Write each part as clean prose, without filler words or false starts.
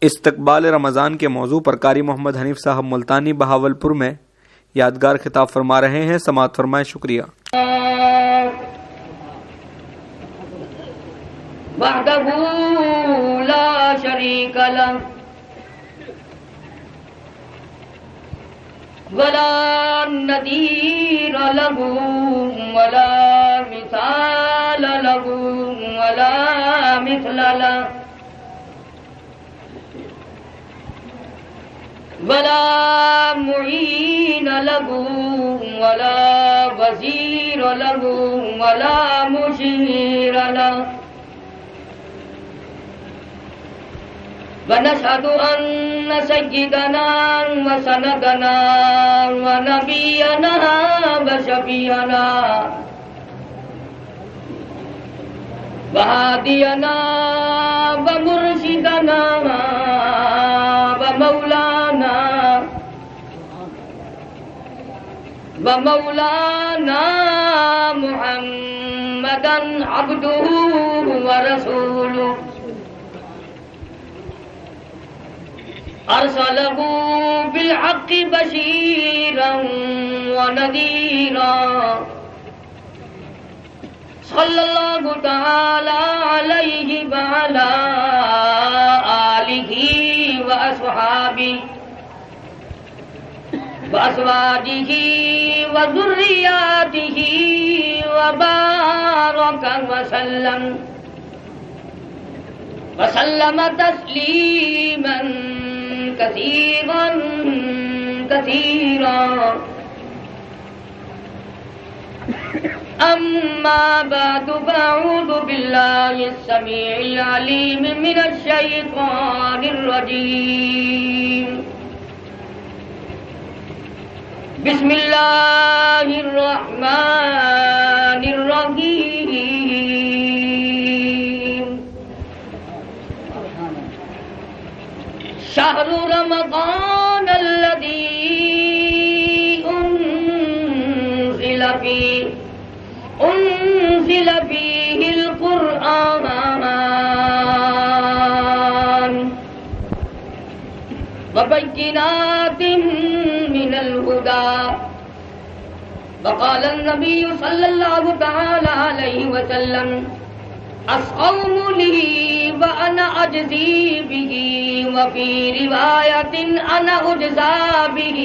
استقبال رمضان کے موضوع پر قاری محمد حنیف صاحب ملتانی بہاولپور میں یادگار خطاب فرما رہے ہیں. سماعت فرمائیں. شکریہ. وحدہ لا شریک لہ ولا نذیر لہ ولا مثال لہ ولا مثل لہ ولا معین لہ ولا وزیر لہ ولا مشیر لہ ونشهد أن سيدنا وسندنا ونبينا وشفيعنا وهادينا ومرشدنا ومولانا محمدا عبده ورسوله أرسله بالحق بشيرا ونذيرا صلى الله تعالى عليه وعلى آله وأصحابه وأزواجه وذرياته وبارك وسلم تسليما كثيرا كثيرا. أما بعد فأعوذ بالله السميع العليم من الشيطان الرجيم. بسم الله الرحمن الرحيم. شهر رمضان الذي أنزل فيه القرآن وبينات من الهدى. وقال النبي صلى الله تعالى عليه وسلم الصوم لي وأنا أجزي به وفي رواية أنا أجزى به.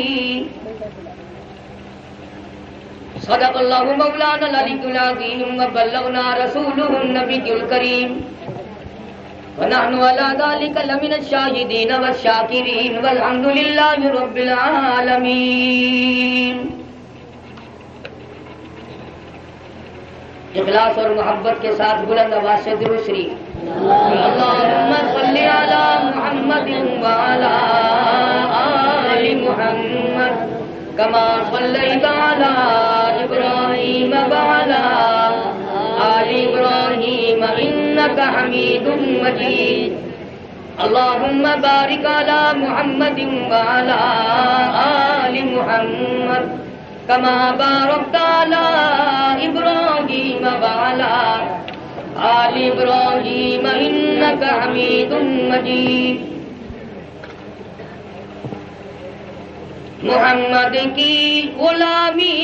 صدق الله مولانا العلي العظيم وبلغنا رسوله النبي الكريم ونحن على ذلك لمن الشاهدين والشاكرين والحمد لله رب العالمين. اخلاص اور محبت کے ساتھ بلند آواز سے درود شریف. اللهم صل على محمد وعلى آل محمد كما صليت على إبراهيم وعلى آل إبراهيم إنك حميد مجيد. اللهم بارك على محمد وعلى آل محمد كما باركت على إبراهيم وعلى آل إبراهيم إنك حميد مجيد. محمد کی غلامی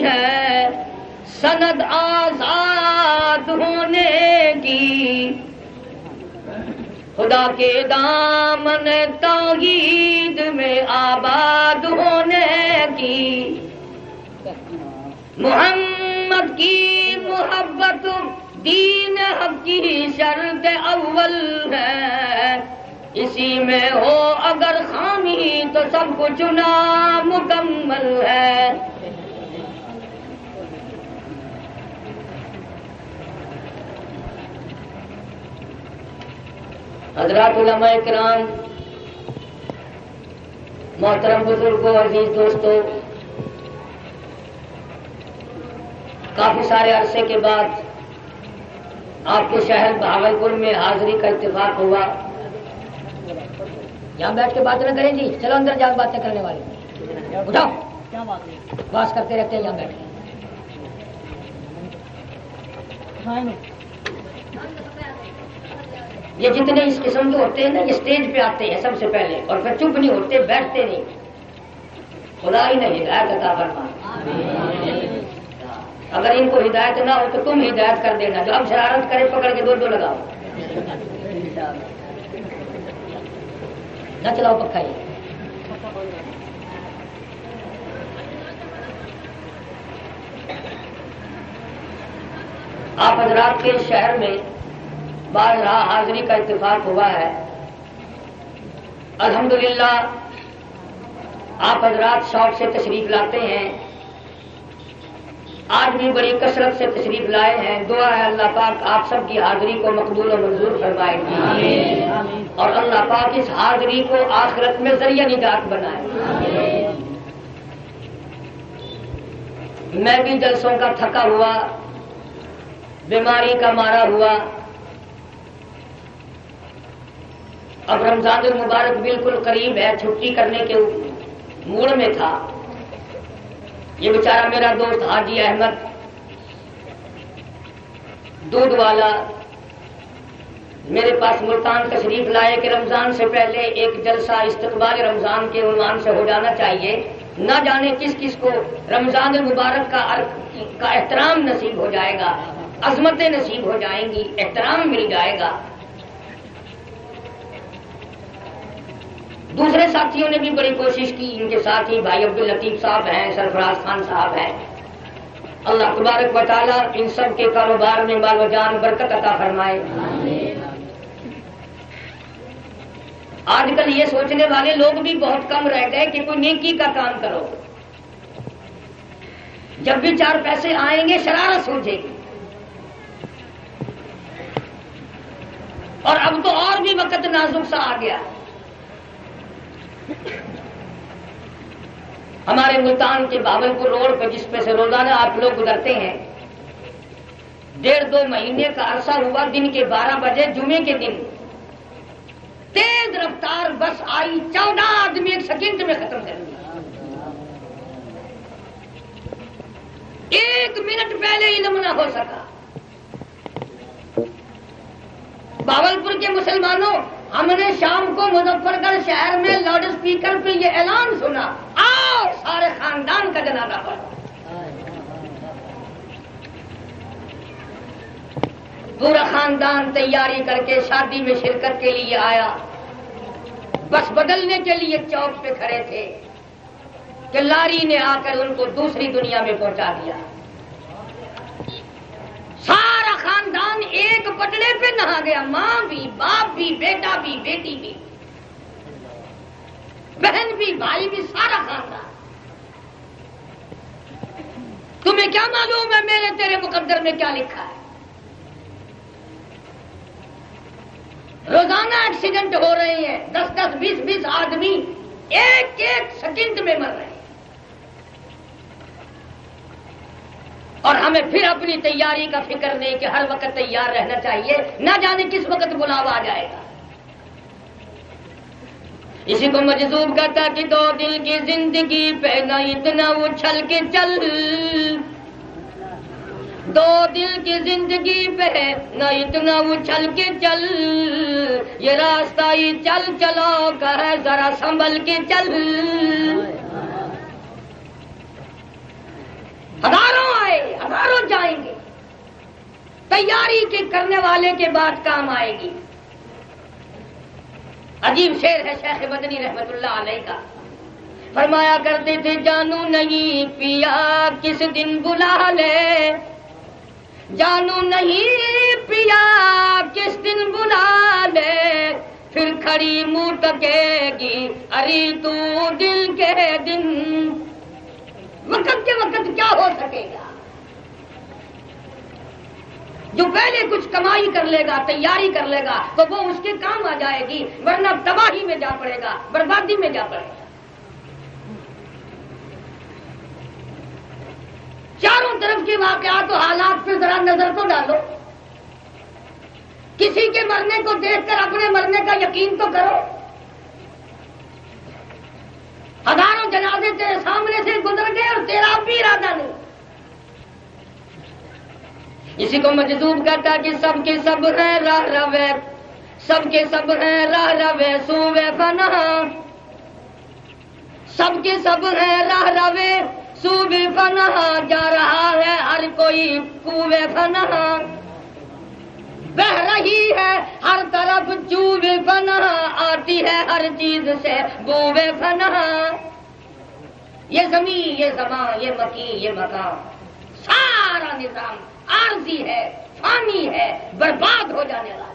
ہے سند آزاد ہونے کی، خدا کے دامن توحید میں آباد ہونے کی. محمد کی محبت دین حق کی شرط اول ہے، اسی میں ہو اگر خامی تو سب کچھ نامکمل ہے. حضرات علماء کرام، محترم بزرگوں، عزیز دوستوں، کافی سارے عرصے کے بعد آپ کے شہر بہاولپور میں حاضری کا اتفاق ہوا. یہاں بیٹھ کے بات نہ کریں جی، چلو اندر جا باتیں کرنے والے اٹھاؤ، بات کرتے رہتے ہیں یہاں بیٹھ کے. یہ جتنے اس قسم کے ہوتے ہیں نا، یہ اسٹیج پہ آتے ہیں سب سے پہلے اور پھر چپ نہیں ہوتے، بیٹھتے نہیں. خدا ہی نے ہدایت عطا فرما. اگر ان کو ہدایت نہ ہو تو تم ہدایت کر دینا. جو اب شرارت کرے پکڑ کے دو لگاؤ، نہ چلاؤ پکا ہی. آپ حضرات کے شہر میں بارہا حاضری کا اتفاق ہوا ہے. الحمدللہ آپ حضرات شوق سے تشریف لاتے ہیں. آج بھی بڑی کثرت سے تشریف لائے ہیں. دعا ہے اللہ پاک آپ سب کی حاضری کو مقبول و منظور فرمائے اور اللہ پاک اس حاضری کو آخرت میں ذریعہ نجات بنائے. میں بھی جلسوں کا تھکا ہوا، بیماری کا مارا ہوا. اب رمضان المبارک بالکل قریب ہے، چھٹی کرنے کے موڈ میں تھا. یہ بیچارہ میرا دوست حاجی احمد دودھ والا میرے پاس ملتان تشریف لائے کہ رمضان سے پہلے ایک جلسہ استقبال رمضان کے عنوان سے ہو جانا چاہیے. نہ جانے کس کس کو رمضان المبارک کا احترام نصیب ہو جائے گا، عظمتیں نصیب ہو جائیں گی، احترام مل جائے گا. دوسرے ساتھیوں نے بھی بڑی کوشش کی. ان کے ساتھی بھائی عبداللطیف صاحب ہیں، سرفراز خان صاحب ہیں. اللہ تبارک و تعالیٰ ان سب کے کاروبار میں مال و جان برکت عطا فرمائے. آج کل یہ سوچنے والے لوگ بھی بہت کم رہ گئے کہ کوئی نیکی کا کام کرو. جب بھی چار پیسے آئیں گے شرارت سوچے گی. اور اب تو اور بھی وقت نازک سا آ گیا. ہمارے ملتان کے بھاولپور روڈ پہ جس پہ سے روزانہ آپ لوگ گزرتے ہیں، 1.5-2 مہینے کا عرصہ ہوا. دن کے 12 بجے جمعے کے دن تیز رفتار بس آئی، 14 آدمی 1 سیکنڈ میں ختم کر دیا. 1 منٹ پہلے علم نہ ہو سکا. بھاولپور کے مسلمانوں، ہم نے شام کو مظفر گڑھ شہر میں لاؤڈ اسپیکر پہ یہ اعلان سنا، آؤ سارے خاندان کا جنازہ پڑھو. پورا خاندان تیاری کر کے شادی میں شرکت کے لیے آیا. بس بدلنے کے لیے چوک پہ کھڑے تھے کہ لاری نے آ کر ان کو دوسری دنیا میں پہنچا دیا. سارا خاندان ایک پٹڑے پہ نہا گیا. ماں بھی، باپ بھی، بیٹا بھی، بیٹی بھی، بہن بھی، بھائی بھی، سارا خاندان. تمہیں کیا معلوم ہے میرے تیرے مقدر میں کیا لکھا ہے؟ روزانہ ایکسیڈنٹ ہو رہے ہیں، 10-10 20-20 آدمی 1 سیکنڈ میں مر رہے ہیں. اور ہمیں پھر اپنی تیاری کا فکر نہیں کہ ہر وقت تیار رہنا چاہیے، نہ جانے کس وقت بلاوا آ جائے گا. اسی کو مجذوب کہتا کہ 2 دل کی زندگی پہ نہ اتنا اچھل کے چل، 2 دل کی زندگی پہ نہ اتنا اچھل کے چل، یہ راستہ ہی چل چلو کا ہے ذرا سنبھل کے چل. ہزاروں آئے، ہزاروں جائیں گے، تیاری کے کرنے والے کے بعد کام آئے گی. عجیب شعر ہے شیخ مدنی رحمت اللہ علیہ کا. فرمایا کرتے تھے جانو نہیں پیا کس دن بلا لے، جانو نہیں پیا کس دن بلا لے، پھر کھڑی منہ ٹکے گی اری تو دل کے دن. وقت کے وقت کیا ہو سکے گا؟ جو پہلے کچھ کمائی کر لے گا، تیاری کر لے گا تو وہ اس کے کام آ جائے گی، ورنہ تباہی میں جا پڑے گا، بربادی میں جا پڑے گا. چاروں طرف کے واقعات و حالات پہ ذرا نظر تو ڈالو. کسی کے مرنے کو دیکھ کر اپنے مرنے کا یقین تو کرو. ہزاروں جنازے تیرے سامنے سے گزر گئے اور تیرا بھی ارادہ نہیں. اسی کو مجذوب کہتا کہ سب کے سب ہیں راہ روے، سب کے سب ہیں راہ روے سوئے فنا، سب کے سب ہیں راہ روے سوئے فنا، جا رہا ہے ہر کوئی کوئے فنا، بہ رہی ہے ہر طرف چوبے فنا، آتی ہے ہر چیز سے بوبے فنا، یہ زمین یہ زمان یہ مکین یہ مکان سارا نظام عارضی ہے، فانی ہے، برباد ہو جانے والا۔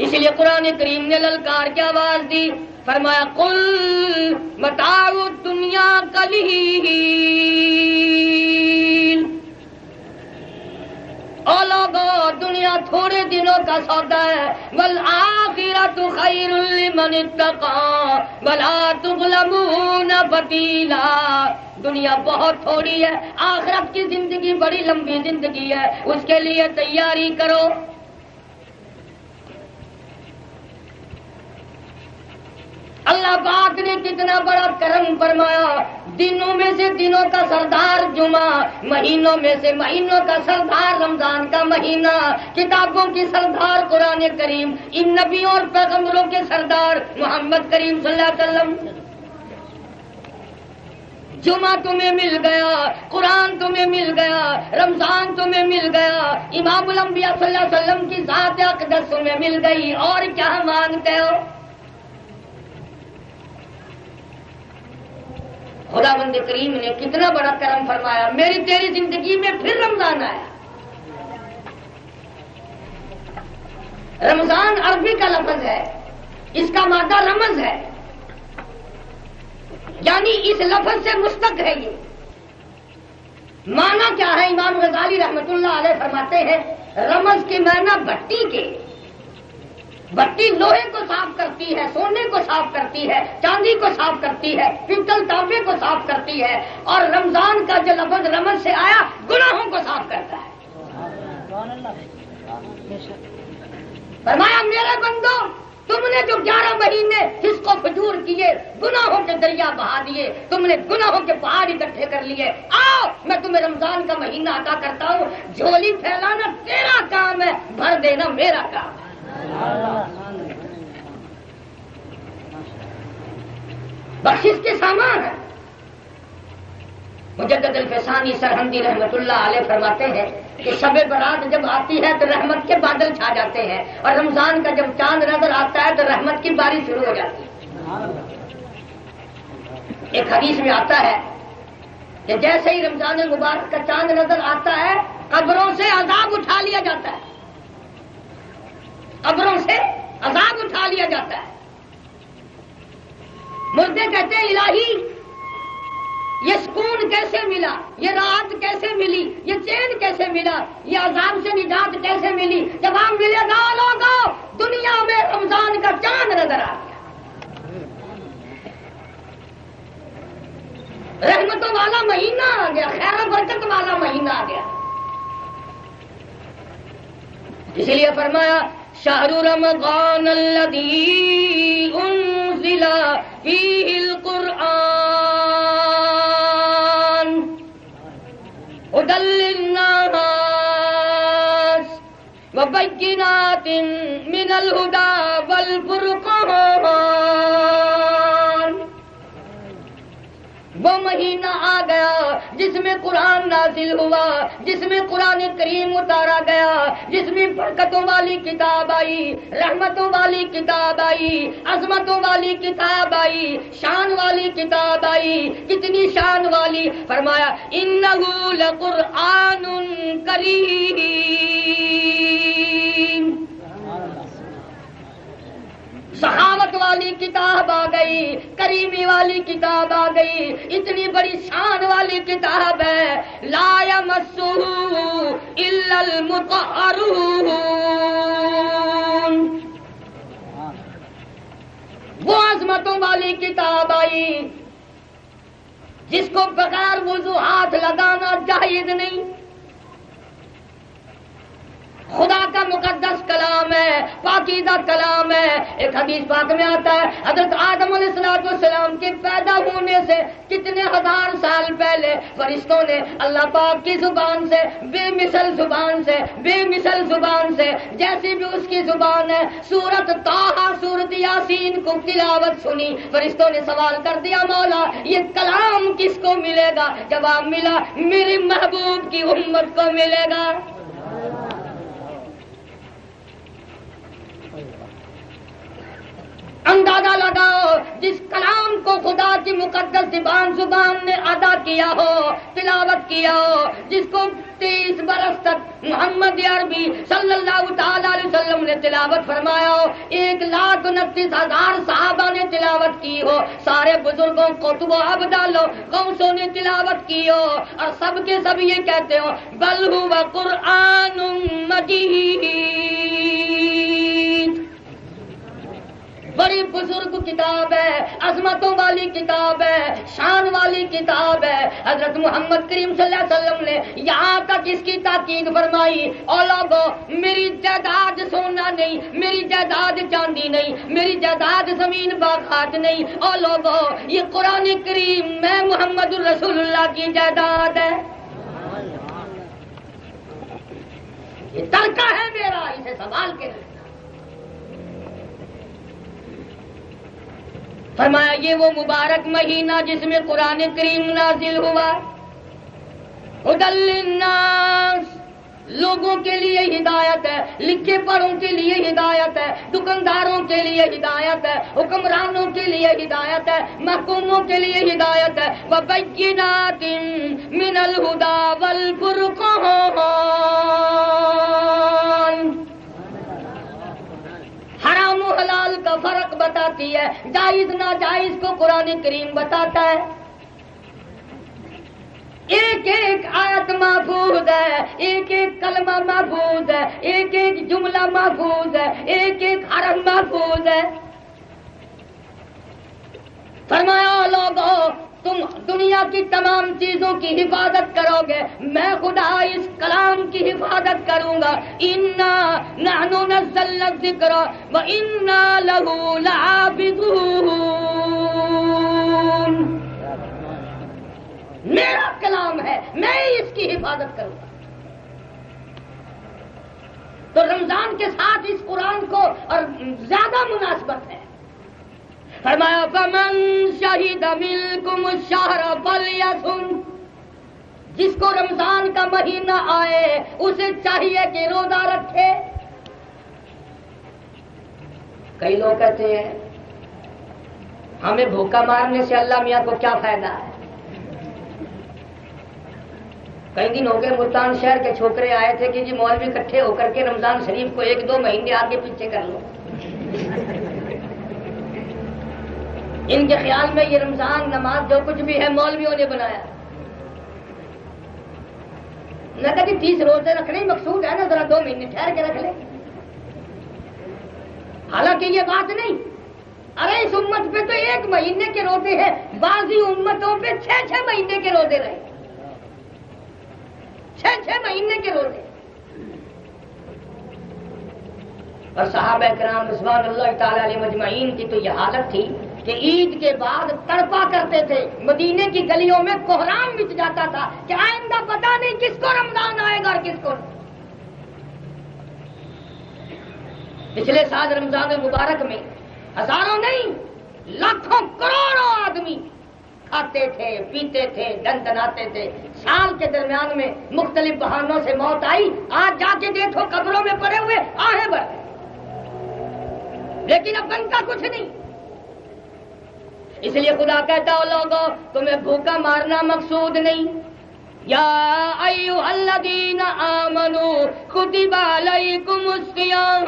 اس لیے قرآن کریم نے للکار کی آواز دی، فرمایا قل متاع الدنیا قلیل، او لوگو دنیا تھوڑے دنوں کا سودا ہے، والآخرۃ خیر لمن اتقی ولا تظلمون فتیلا، دنیا بہت تھوڑی ہے، آخرت کی زندگی بڑی لمبی زندگی ہے، اس کے لیے تیاری کرو۔ اللہ پاک نے کتنا بڑا کرم فرمایا، دنوں میں سے دنوں کا سردار جمعہ، مہینوں میں سے مہینوں کا سردار رمضان کا مہینہ، کتابوں کی سردار قرآن کریم، ان نبیوں اور پیغمبروں کے سردار محمد کریم صلی اللہ علیہ وسلم۔ جمعہ تمہیں مل گیا، قرآن تمہیں مل گیا، رمضان تمہیں مل گیا، امام الانبیاء صلی اللہ علیہ وسلم کی ذات اقدس تمہیں مل گئی، اور کیا مانگتے ہو؟ خداوند کریم نے کتنا بڑا کرم فرمایا، میری تیری زندگی میں پھر رمضان آیا۔ رمضان عربی کا لفظ ہے، اس کا مادہ رمز ہے، یعنی اس لفظ سے مشتق ہے۔ یہ معنی کیا ہے؟ امام غزالی رحمت اللہ علیہ فرماتے ہیں رمز کے معنی بھٹی کے، بھٹی لوہے کو صاف کرتی ہے، سونے کو صاف کرتی ہے، چاندی کو صاف کرتی ہے، پتل تانبے کو صاف کرتی ہے، اور رمضان کا جو لفظ رمز سے آیا گناہوں کو صاف کرتا ہے۔ فرمایا میرے بندو، تم نے جو 11 مہینے اس کو فجور کیے، گناہوں کے دریا بہا دیے، تم نے گناہوں کے پہاڑ اکٹھے کر لیے، آؤ میں تمہیں رمضان کا مہینہ عطا کرتا ہوں، جھولی پھیلانا تیرا کام ہے، بھر دینا میرا کام ہے۔ بخشش کے سامان ہے۔ مجدد الفسانی سرہندی رحمت اللہ علیہ فرماتے ہیں کہ شب برات جب آتی ہے تو رحمت کے بادل چھا جاتے ہیں، اور رمضان کا جب چاند نظر آتا ہے تو رحمت کی بارش شروع ہو جاتی ہے۔ ایک حدیث میں آتا ہے کہ جیسے ہی رمضان مبارک کا چاند نظر آتا ہے، قبروں سے عذاب اٹھا لیا جاتا ہے، قبروں سے عذاب اٹھا لیا جاتا ہے۔ مردے کہتے ہیں الہی یہ سکون کیسے ملا، یہ راحت کیسے ملی، یہ چین کیسے ملا، یہ عذاب سے نجات کیسے ملی؟ جواب ملے گا لوگوں، دنیا میں رمضان کا چاند نظر آ گیا، رحمتوں والا مہینہ آ گیا، خیر و برکت والا مہینہ آ گیا۔ اس لیے فرمایا شہر رمضان الذی انزل فیہ القرآن ہدی للناس وبینات من الہدی والفرقان، وہ مہینہ آ گیا جس میں قرآن نازل ہوا، جس میں قرآن کریم اتارا گیا، جس میں برکتوں والی کتاب آئی، رحمتوں والی کتاب آئی، عظمتوں والی کتاب آئی، شان والی کتاب آئی۔ کتنی شان والی؟ فرمایا انہ لقرآن کریم، سخاوت والی کتاب آ گئی، کریمی والی کتاب آ گئی، اتنی بڑی شان والی کتاب ہے، لا یمسہ الا المطہرون، وہ عظمتوں والی کتاب آئی جس کو بغیر وضو ہاتھ لگانا جائز نہیں، خدا کا مقدس کلام ہے، پاکیزہ کلام ہے۔ ایک حدیث پاک میں آتا ہے حضرت آدم علیہ السلام کے پیدا ہونے سے کتنے ہزار سال پہلے فرشتوں نے اللہ پاک کی زبان سے، بے مثل زبان سے، بے مثل زبان سے، جیسی بھی اس کی زبان ہے، سورت طٰہٰ، سورت یاسین کو تلاوت سنی۔ فرشتوں نے سوال کر دیا مولا یہ کلام کس کو ملے گا؟ جواب ملا میرے محبوب کی امت کو ملے گا۔ اندازہ لگاؤ جس کلام کو خدا کی مقدس زبان نے ادا کیا ہو، تلاوت کیا ہو، جس کو 30 برس تک محمد عربی صلی اللہ تعالی علیہ وسلم نے تلاوت فرمایا ہو، 1,29,000 صحابہ نے تلاوت کی ہو، سارے بزرگوں قطب و ابدال غوثوں نے تلاوت کی ہو، اور سب کے سب یہ کہتے ہو بل هو قرآن مجید، بڑی بزرگ کتاب ہے، عظمتوں والی کتاب ہے، شان والی کتاب ہے۔ حضرت محمد کریم صلی اللہ علیہ وسلم نے یہاں تک اس کی تاکید فرمائی، او لوگو میری جائیداد سونا نہیں، میری جائیداد چاندی نہیں، میری جائیداد زمین باغات نہیں، او لوگو یہ قرآن کریم میں محمد الرسول اللہ کی جائیداد ہے، یہ ترکہ ہے میرا، اسے سنبھال کے رکھنا۔ فرمایا یہ وہ مبارک مہینہ جس میں قرآن کریم نازل ہوا، ھدی للناس، لوگوں کے لیے ہدایت ہے، لکھے پڑھوں کے لیے ہدایت ہے، دکانداروں کے لیے ہدایت ہے، حکمرانوں کے لیے ہدایت ہے، محکوموں کے لیے ہدایت ہے، وَبَيِّنَاتٍ مِّنَ الْهُدَى وَالْفُرْقَانِ، حرام و حلال کا فرق بتاتی ہے، جائز ناجائز کو قرآن کریم بتاتا ہے، ایک ایک آیت محفوظ ہے، ایک ایک کلمہ محفوظ ہے، ایک ایک جملہ محفوظ ہے، ایک ایک حرف محفوظ ہے۔ فرمایا لوگو تم دنیا کی تمام چیزوں کی حفاظت کرو گے، میں خدا اس کلام کی حفاظت کروں گا، اِنَّا نَحْنُ نَزَّلْنَا الذِّكْرَ وَإِنَّا لَهُ لَحَافِظُونَ، میرا کلام ہے، میں اس کی حفاظت کروں گا۔ تو رمضان کے ساتھ اس قرآن کو اور زیادہ مناسبت ہے۔ فرمایا فَمَن شَهِدَ مِنكُمُ الشَّهْرَ فَلْيَصُمْ، جس کو رمضان کا مہینہ آئے اسے چاہیے کہ روزہ رکھے۔ کئی لوگ کہتے ہیں ہمیں بھوکا مارنے سے اللہ میاں کو کیا فائدہ ہے؟ کئی دن ہو گئے ملتان شہر کے چھوکرے آئے تھے کہ جی مولوی اکٹھے ہو کر کے رمضان شریف کو 1-2 مہینے آگے پیچھے کر لو۔ ان کے خیال میں یہ رمضان نماز جو کچھ بھی ہے مولویوں نے بنایا۔ میں کہا جی 30 روزے رکھنے ہی مقصود ہے نا، ذرا 2 مہینے ٹھہر کے رکھ لیں۔ حالانکہ یہ بات نہیں، ارے اس امت پہ تو 1 مہینے کے روزے ہیں، بعضی امتوں پہ 6 مہینے کے روزے رہے، 6 مہینے کے روزے۔ اور صحابہ کرام رضوان اللہ تعالی علیہ مجمعین کی تو یہ حالت تھی کہ عید کے بعد تڑپا کرتے تھے، مدینے کی گلیوں میں کوہرام مچ جاتا تھا کہ آئندہ پتہ نہیں کس کو رمضان آئے گا اور کس کو نہیں۔ پچھلے سال رمضان مبارک میں ہزاروں نہیں لاکھوں کروڑوں آدمی کھاتے تھے، پیتے تھے، دندناتے تھے، سال کے درمیان میں مختلف بہانوں سے موت آئی، آج جا کے دیکھو قبروں میں پڑے ہوئے آہیں بڑھ گئے، لیکن اب بنتا کچھ نہیں۔ اس لیے خدا کہتا ہو لوگوں تمہیں بھوکا مارنا مقصود نہیں، یا ایھا الذین آمنوا کتب علیکم الصیام،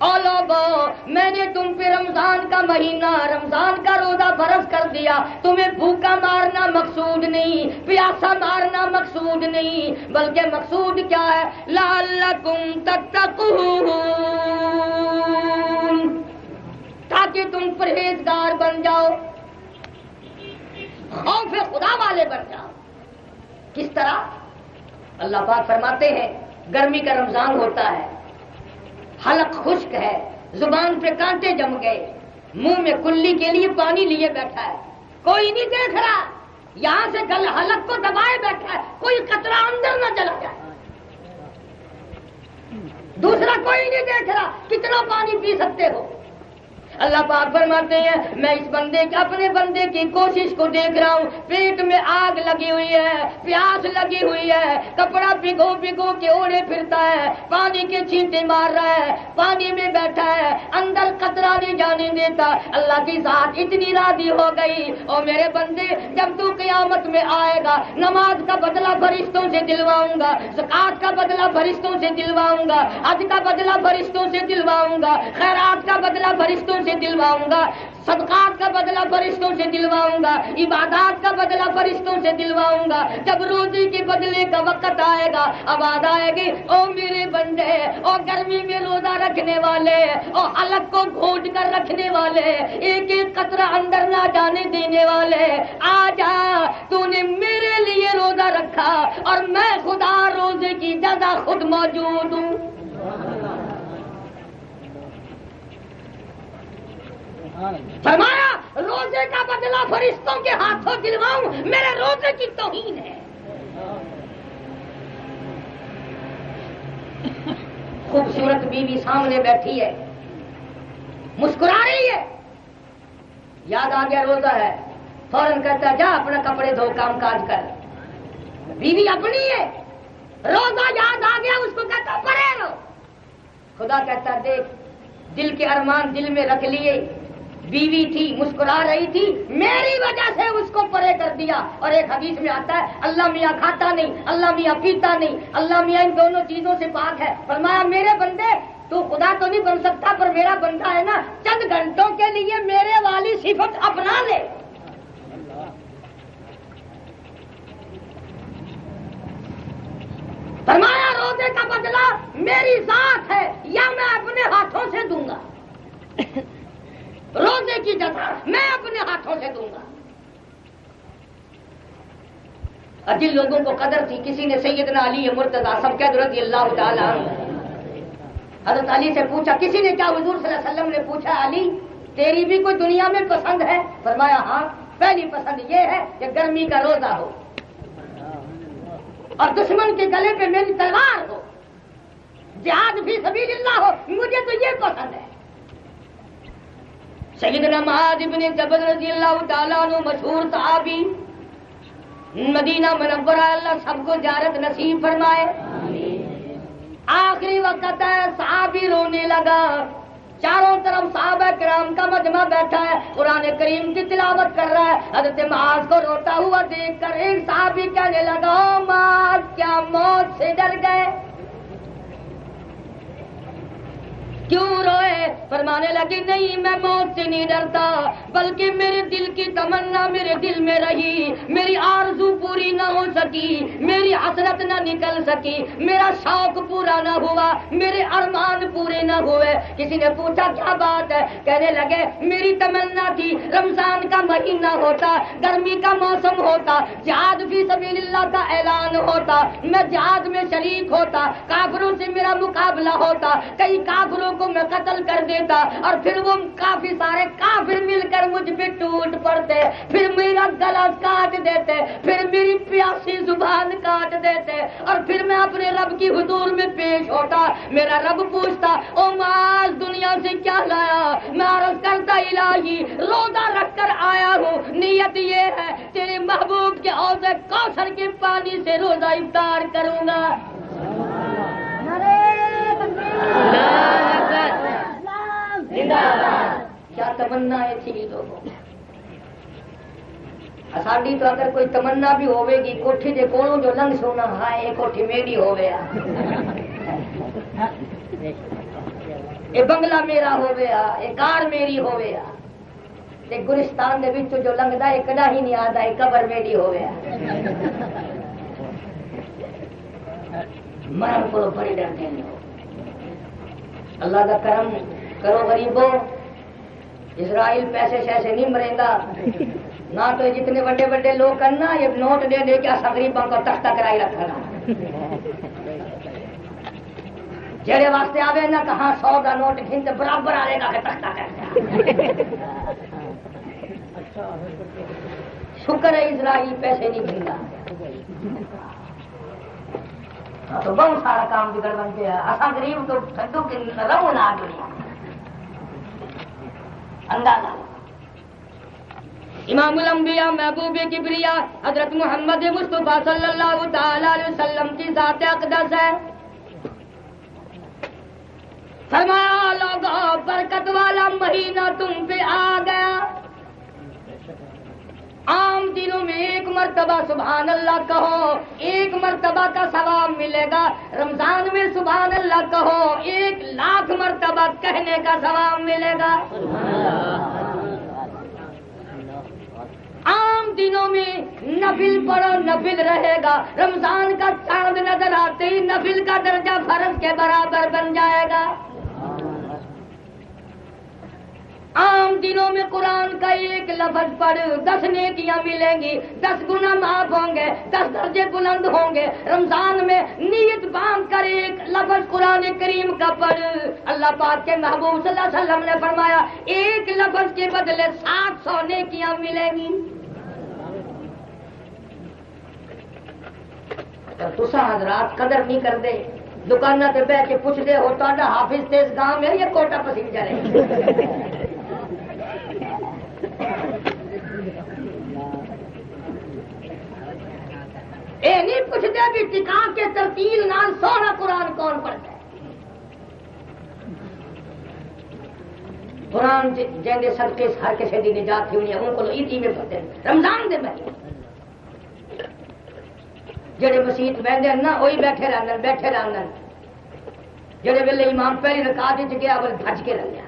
او لوگوں میں نے تم پہ رمضان کا مہینہ، رمضان کا روزہ فرض کر دیا، تمہیں بھوکا مارنا مقصود نہیں، پیاسا مارنا مقصود نہیں، بلکہ مقصود کیا ہے؟ لعلکم تتقون، تاکہ تم پرہیزگار بن جاؤ، خوف خدا والے بن جاؤ۔ کس طرح؟ اللہ پاک فرماتے ہیں گرمی کا رمضان ہوتا ہے، حلق خشک ہے، زبان پہ کانٹے جم گئے، منہ میں کلی کے لیے پانی لیے بیٹھا ہے، کوئی نہیں دیکھ رہا، یہاں سے حلق کو دبائے بیٹھا ہے، کوئی قطرہ اندر نہ چلا جائے، دوسرا کوئی نہیں دیکھ رہا، کتنا پانی پی سکتے ہو؟ اللہ پاک فرماتے ہیں میں اس بندے کے اپنے بندے کی کوشش کو دیکھ رہا ہوں، پیٹ میں آگ لگی ہوئی ہے، پیاس لگی ہوئی ہے، کپڑا بھگو بھگو کے اوڑے پھرتا ہے، پانی کے چھینٹے مار رہا ہے، پانی میں بیٹھا ہے، اندر قطرہ نہیں جانے دیتا۔ اللہ کی ذات اتنی راضی ہو گئی، اور میرے بندے جب تو قیامت میں آئے گا، نماز کا بدلہ فرشتوں سے دلواؤں گا، زکات کا بدلہ فرشتوں سے دلواؤں گا، حج کا بدلہ فرشتوں سے دلواؤں گا، خیرات کا بدلہ فرشتوں سے دلواؤں گا، صدقات کا بدلہ فرشتوں سے دلواؤں گا، عبادات کا بدلہ فرشتوں سے دلواؤں گا۔ جب روزی کے بدلے کا وقت آئے گا، آواز آئے گی او میرے بندے، او گرمی میں روزہ رکھنے والے، او حلق کو گھونٹ کر رکھنے والے، ایک ایک قطرہ اندر نہ جانے دینے والے، آ جا، تو نے میرے لیے روزہ رکھا اور میں خدا روزے کی جزا خود موجود ہوں۔ فرمایا روزے کا بدلہ فرشتوں کے ہاتھوں دلواؤں، میرے روزے کی توہین ہے۔ خوبصورت بیوی سامنے بیٹھی ہے، مسکرا رہی ہے، یاد آ گیا روزہ ہے، فوراً کہتا ہے جا اپنا کپڑے دھو کام کاج کر، بیوی اپنی ہے، روزہ یاد آ گیا، اس کو کہتا پڑے رہو، خدا کہتا دیکھ دل کے ارمان دل میں رکھ لیے، بیوی تھی مسکرا رہی تھی، میری وجہ سے اس کو پرے کر دیا۔ اور ایک حدیث میں آتا ہے اللہ میاں کھاتا نہیں، اللہ میاں پیتا نہیں، اللہ میاں ان دونوں چیزوں سے پاک ہے۔ فرمایا میرے بندے تو خدا تو نہیں بن سکتا پر میرا بندہ ہے نا، چند گھنٹوں کے لیے میرے والی صفت اپنا لے۔ فرمایا روزے کا بدلہ میری ذات ہے یا میں اپنے ہاتھوں سے دوں گا، روزے کی جزا میں اپنے ہاتھوں سے دوں گا۔ اور جن لوگوں کو قدر تھی، کسی نے سیدنا علی مرتضیٰ سب رضی اللہ تعالیٰ عنہ، حضرت علی سے پوچھا، کسی نے کیا حضور صلی اللہ علیہ وسلم نے پوچھا علی تیری بھی کوئی دنیا میں پسند ہے؟ فرمایا ہاں، پہلی پسند یہ ہے کہ گرمی کا روزہ ہو اور دشمن کے گلے پہ میری تلوار ہو، جہاد فی سبیل اللہ ہو، مجھے تو یہ پسند ہے۔ سیدنا معاذ بن جبل رضی اللہ تعالیٰ عنہ مشہور صحابی، مدینہ منورہ، اللہ سب کو زیارت نصیب فرمائے۔ آخری وقت ہے، صحابی رونے لگا، چاروں طرف صحابہ کرام کا مجمع بیٹھا ہے، قرآن کریم کی تلاوت کر رہا ہے، حضرت معاذ کو روتا ہوا دیکھ کر ایک صحابی کہنے لگا او معاذ کیا موت سے ڈر گئے؟ کیوں روئے؟ فرمانے لگے نہیں میں موت سے نہیں ڈرتا، بلکہ میرے دل کی تمنا میرے دل میں رہی، میری آرزو پوری نہ ہو سکی، میری حسرت نہ نکل سکی، میرا شوق پورا نہ ہوا، میرے ارمان پورے نہ ہوئے۔ کسی نے پوچھا کیا بات ہے؟ کہنے لگے میری تمنا تھی رمضان کا مہینہ ہوتا، گرمی کا موسم ہوتا، جہاد فی سبیل اللہ کا اعلان ہوتا، میں جہاد میں شریک ہوتا، کافروں سے میرا مقابلہ ہوتا، کئی کافروں کو میں قتل کر دیتا اور پھر وہ کافی سارے کافر مل کر مجھ پہ ٹوٹ پڑتے، پھر میرا گلا کاٹ دیتے، پھر میری پیاسی زبان کاٹ دیتے، اور پھر میں اپنے رب کی حضور میں پیش ہوتا، میرا رب پوچھتا او معاذ دنیا سے کیا لایا؟ میں عرض کرتا الہی روزہ رکھ کر آیا ہوں، نیت یہ ہے تیرے محبوب کے حوض کوثر کے پانی سے روزہ افطار کروں گا۔ کیا تمنا تھی لوگوں، ساڈی تو اگر کوئی تمنا بھی ہوے گی کوٹھی دے کولوں جو لنگ سونا ہائے یہ کوٹھی میری ہوے آ، یہ بنگلہ میرا ہوے آ، یہ کار میری ہوے آ، تے گلستان دے وچ جو لنگدا ہے کدا ہی نہیں آندا یہ قبر میری ہوے آ۔ مرن کو بڑے ڈرتے ہیں۔ اللہ کا کرم کرو غریبوں، اسرائیل پیسے شیسے نہیں مرے گا، نہ تو جتنے بڑے بڑے لوگ کرنا یہ نوٹ دے دے کے غریبوں کو تختہ کرائی رکھنا۔ جڑے واسطے آوے نہ کہاں 100 کا نوٹ گھنتے برابر آئے گا کہ تختہ کرتے شکر ہے اسرائیل پیسے نہیں گھنتا تو بہت سارا کام بگڑ بنتے ہیں اصل غریب تو ٹھنڈو کے رہو نہ دنیا اندازہ امام الانبیاء محبوب کبریا حضرت محمد مصطفیٰ صلی اللہ تعالی علیہ وسلم کی ذات اقدس ہے. فرمایا لوگوں برکت والا مہینہ تم پہ آ گیا. عام دنوں میں ایک مرتبہ سبحان اللہ کہو 1 مرتبہ کا ثواب ملے گا. رمضان میں سبحان اللہ کہو 1,00,000 مرتبہ کہنے کا ثواب ملے گا. عام دنوں میں نفل پڑھو نفل رہے گا. رمضان کا چاند نظر آتے ہی نفل کا درجہ فرض کے برابر بن جائے گا. عام دنوں میں قرآن کا 1 لفظ پڑھ 10 نیکیاں ملیں گی 10 گناہ معاف ہوں گے 10 درجے بلند ہوں گے. رمضان میں نیت باندھ کر 1 لفظ قرآن کریم کا پڑھ. اللہ پاک کے محبوب صلی اللہ علیہ وسلم نے فرمایا 1 لفظ کے بدلے 700 نیکیاں ملیں گی. تسا حضرات قدر نہیں کر دے دکانہ تے بہ کے پوچھ دے ہو تہاڈا حافظ تیز گاؤں میں یا کوٹا پسند جائے. اے نہیں پوچھتے بھی ٹکا کے ترتیل نال سونا قرآن کون پڑھتا ہے. قرآن جیندے صدقے ہر کسی دی نجات تھی ان کو عیدی میں پڑھتے ہیں. رمضان دے مہینے جڑے مسیت بہندے نا وہی بیٹھے رہندے جڑے ویلے امام پہلی رکعت وچ گیا بل بھج کے رہ گیا.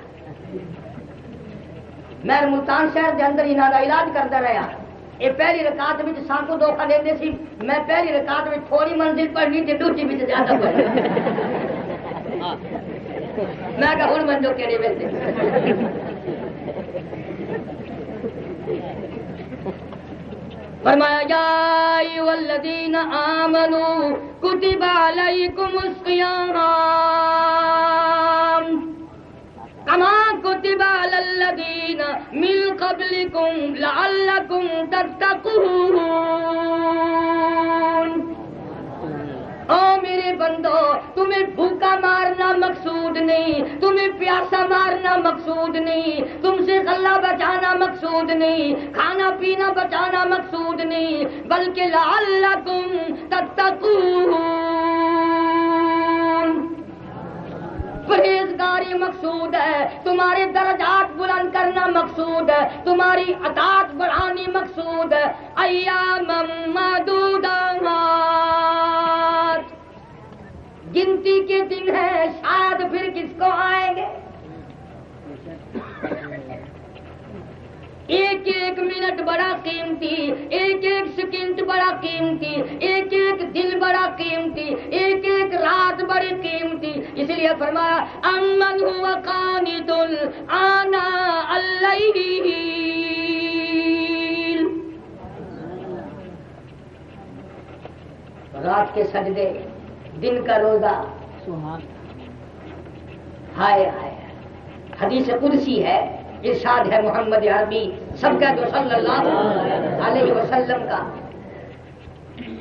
میں ملتان شہر دے اندر انہاں دا علاج کردا رہا. یہ پہلی رکعت وچ سانکو دھوکا دیندے سی. میں پہلی رکعت وچ تھوڑی منزل پڑھنی تے دوسری وچ زیادہ پڑھنی. میں کہا ہن منجو کیڑے ویسے فرمایا یا ایھا الذین آمنوا کتب علیکم الصیام کما کتب علی الذین من قبلکم لعلکم تتقون. او میرے بندو تمہیں بھوکا مارنا مقصود نہیں تمہیں پیاسا مارنا مقصود نہیں تم سے غلہ بچانا مقصود نہیں کھانا پینا بچانا مقصود نہیں بلکہ لعلکم تتقون پرہیزگاری مقصود ہے. تمہارے درجات بلند کرنا مقصود ہے. تمہاری اطاعت بڑھانی مقصود ہے. ایام معدودات گنتی کے دن ہیں شاید پھر کس کو آئیں گے. 1 منٹ بڑا قیمتی 1 سیکنڈ بڑا قیمتی 1 دن بڑا قیمتی 1 رات بڑی قیمتی. اس لیے فرمایا امن هو قانت آناء اللیل رات کے سجدے دن کا روزہ. ہائے ہائے حدیث قدسی ہے ارشاد ہے محمد عربی سب کا جو صلی اللہ علیہ وسلم کا.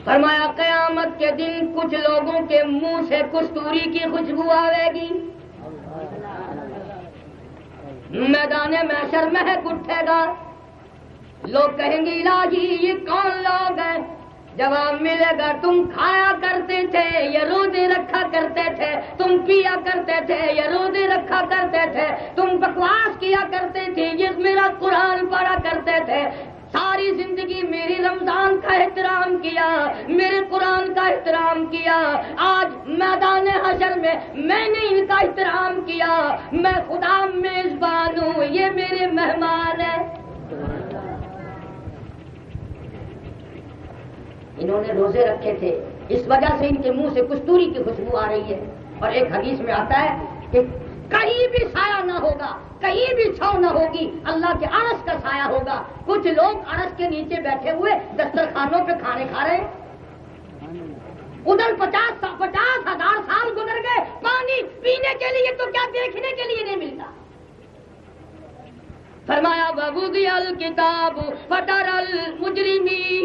فرمایا قیامت کے دن کچھ لوگوں کے منہ سے کستوری کی خوشبو آئے گی. میدان محشر مہک اٹھے گا. لوگ کہیں گے الہی یہ کون لوگ ہیں. جواب ملے گا تم کھایا کرتے تھے یا روزے رکھا کرتے تھے تم پیا کرتے تھے یا روزے رکھا کرتے تھے تم بکواس کیا کرتے تھے یہ میرا قرآن پڑھا کرتے تھے ساری زندگی میری رمضان کا احترام کیا میرے قرآن کا احترام کیا. آج میدان حشر میں میں نے ان کا احترام کیا. میں خدا میزبان ہوں یہ میرے مہمان ہیں. انہوں نے روزے رکھے تھے اس وجہ سے ان کے منہ سے کستوری کی خوشبو آ رہی ہے. اور ایک حدیث میں آتا ہے کہ کہیں بھی سایہ نہ ہوگا کہیں بھی چھاؤں نہ ہوگی اللہ کے عرش کا سایہ ہوگا. کچھ لوگ عرش کے نیچے بیٹھے ہوئے دسترخوانوں پہ کھانے کھا رہے ہیں. ادھر 50,000 سال گزر گئے پانی تو کیا دیکھنے کے لیے نہیں ملتا؟ فرمایا وَوُضِعَ الْكِتَابُ فَتَرَى الْمُجْرِمِينَ،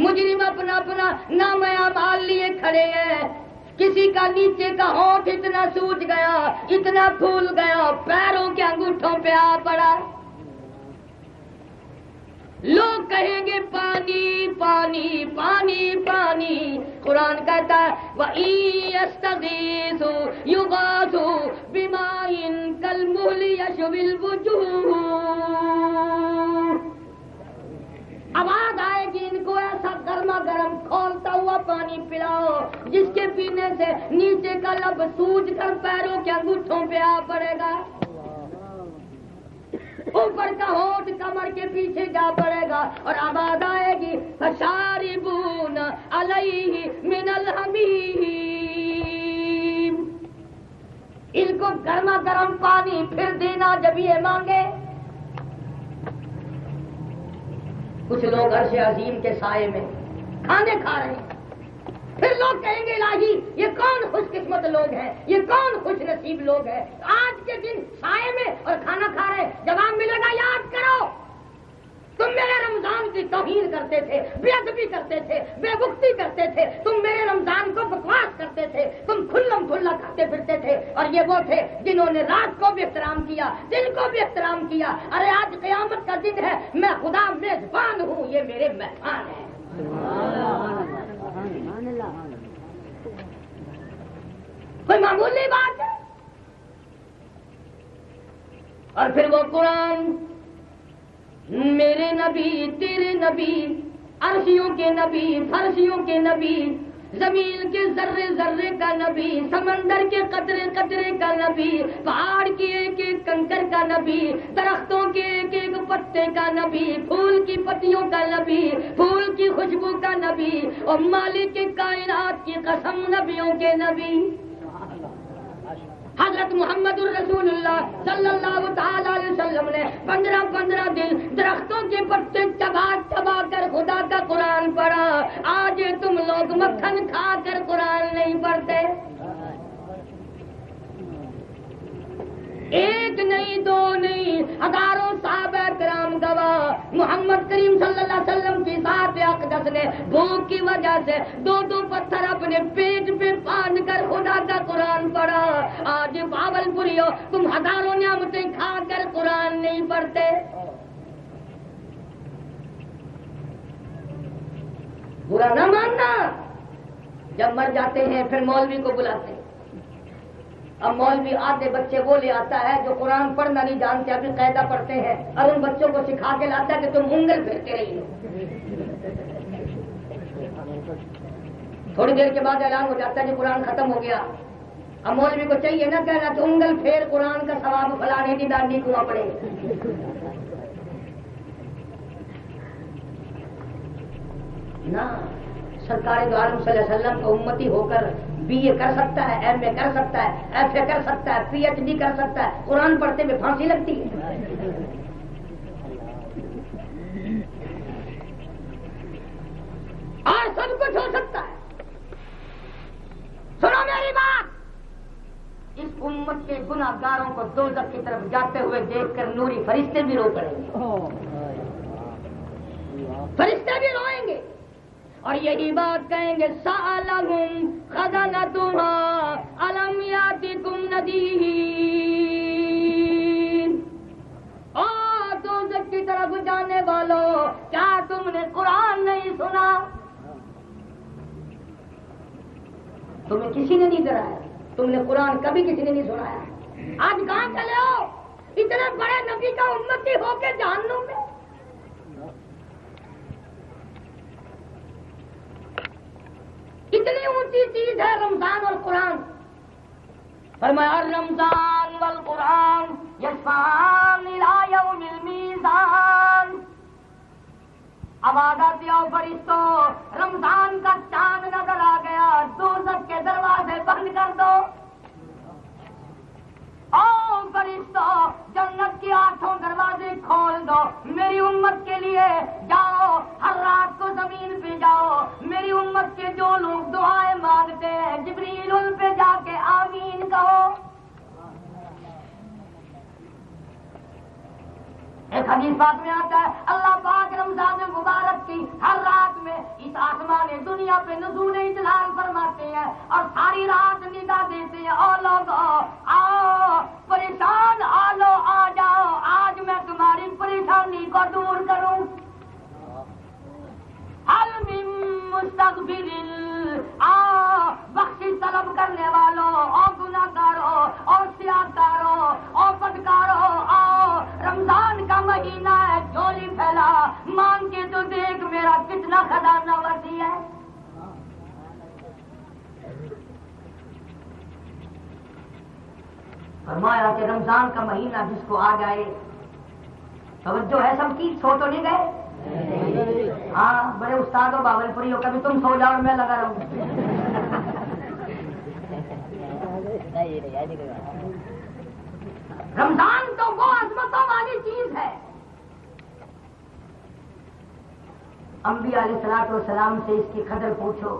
مجرم اپنا اپنا نام اعمال لیے کھڑے ہیں، کسی کا نیچے کا ہونٹ اتنا سوج گیا، اتنا پھول گیا، پیروں کے انگوٹھوں پہ آ پڑا۔ لوگ کہیں گے پانی پانی پانی پانی، قرآن کہتا ہے وَإِن يَسْتَغِيثُوا يُغَاثُوا بِمَاءٍ كَالْمُهْلِ يَشْوِي الْوُجُوهَ۔ آواز آئے گی ان کو ایسا گرما گرم کھولتا ہوا پانی پلاؤ جس کے پینے سے نیچے کا لب سوج کر پیروں کے انگوٹھوں پہ آ پڑے گا، اوپر کا ہونٹ کمر کے پیچھے جا پڑے گا، اور آواز آئے گی فَشَارِبُونَ عَلَيْهِ مِنَ الْحَمِيمِ۔ ان کو گرما گرم پانی پھر دینا جب یہ مانگے۔ کچھ لوگ عرش عظیم کے سائے میں کھانے کھا رہے ہیں، پھر لوگ کہیں گے الہی یہ کون خوش قسمت لوگ ہیں، یہ کون خوش نصیب لوگ ہیں، آج کے دن سائے میں اور کھانا کھا رہے ہیں۔ جواب ملے گا یاد کرو تم میرے رمضان کی توہین کرتے تھے، بے ادبی کرتے تھے، بے وقتی کرتے تھے، تم میرے رمضان کو بکواس کرتے تھے، تم کھلم کھلا کھاتے پھرتے تھے، اور یہ وہ تھے جنہوں نے رات کو بھی احترام کیا، دن کو بھی احترام کیا۔ ارے آج قیامت کا دن ہے، میں خدا میزبان ہوں، یہ میرے مہمان ہیں۔ کوئی معمولی بات ہے؟ اور پھر وہ قرآن، میرے نبی تیرے نبی، عرشیوں کے نبی فرشیوں کے نبی، زمین کے ذرے ذرے کا نبی، سمندر کے قطرے قطرے کا نبی، پہاڑ کے ایک ایک کنکر کا نبی، درختوں کے ایک ایک پتے کا نبی، پھول کی پتیوں کا نبی، پھول کی خوشبو کا نبی، اور مالک کائنات کی قسم نبیوں کے نبی حضرت محمد الرسول اللہ صلی اللہ تعالی علیہ وسلم نے 15 دن درختوں کے پتے چبا چبا کر خدا کا قرآن پڑھا۔ آج تم لوگ مکھن کھا کر قرآن نہیں پڑھتے۔ ایک نہیں دو نہیں ہزاروں صحابہ کرام گواہ، محمد کریم صلی اللہ علیہ وسلم کی ذات اقدس نے بھوک کی وجہ سے 2 پتھر اپنے پیٹ پہ باندھ کر خدا کا قرآن پڑھا۔ آج باول پوریو تم ہزاروں نعمتیں کھا کر قرآن نہیں پڑھتے۔ برا نہ ماننا، جب مر جاتے ہیں پھر مولوی کو بلاتے ہیں۔ اب مولوی آدھے بچے وہ لے آتا ہے جو قرآن پڑھنا نہیں جانتے، ابھی قاعدہ پڑھتے ہیں، اور ان بچوں کو سکھا کے لاتا ہے کہ تم انگل پھیرتے رہیے۔ تھوڑی دیر کے بعد اعلان ہو جاتا ہے کہ قرآن ختم ہو گیا۔ اب مولوی کو چاہیے نا کہنا کہ انگل پھیر قرآن کا ثواب فلانے کی ڈانڈی کنواں پڑے۔ نہ، سرکار دو عالم صلی اللہ علیہ وسلم کا امتی ہو کر BA کر سکتا ہے، MA کر سکتا ہے، FA کر سکتا ہے، PhD کر سکتا ہے، قرآن پڑھتے میں پھانسی لگتی ہے۔ اور سب کچھ ہو سکتا ہے۔ سنو میری بات، اس امت کے گناہ گاروں کو دوزخ کی طرف جاتے ہوئے دیکھ کر نوری فرشتے بھی رو پڑیں گے، فرشتے بھی روئیں گے، اور یہی بات کہیں گے سألہم خزنتہا الم یاتکم نذیر۔ او دوزخ کی طرف جانے والوں، کیا تم نے قرآن نہیں سنا؟ تمہیں کسی نے نہیں ڈرایا، تم نے قرآن کبھی کسی نے نہیں سنایا۔ آج کہاں چلے ہو؟ اتنے بڑے نبی کا امتی ہو کے جہنم میں۔ اتنی اونچی چیز ہے رمضان اور قرآن۔ فرمایا رمضان والقرآن یشفعان الی یوم المیزان۔ آواز آتی ہے فرشتوں، رمضان کا چاند نظر آ گیا، دوزخ کے دروازے بند کر دو۔ او فرشتوں، جنت کے 8 دروازے کھول دو، میری امت کے لیے جاؤ، ہر رات کو زمین پہ جاؤ، میری امت کے جو لوگ دعائیں مانگتے ہیں جبریل ان پہ جا کے آمین کہو. ایک حدیث پاک میں آتا ہے اللہ پاک رمضان مبارک کی ہر رات میں اس آسمان دنیا پہ نزول اجلال فرماتے ہیں اور ساری رات ندا دیتے ہیں او لوگو آؤ پریشان آلو آ جاؤ آج میں تمہاری پریشانی کو دور کروں. حل من مستغفر آؤ بخشش طلب کرنے والوں اور گناہگاروں اور سیاہکاروں اور بدکاروں آؤ رمضان کا مہینہ ہے جھولی پھیلا مانگ کے تو دیکھ میرا کتنا خزانہ وسیع ہے. فرمایا کہ رمضان کا مہینہ جس کو آ جائے توجہ ہے سب کی سو تو نہیں گئے. ہاں بڑے استاد ہو باول پوری ہو کبھی تم سو جاؤ اور میں لگا رہوں. رمضان تو وہ عظمتوں والی چیز ہے. انبیاء علیہ الصلوۃ والسلام سے اس کی قدر پوچھو,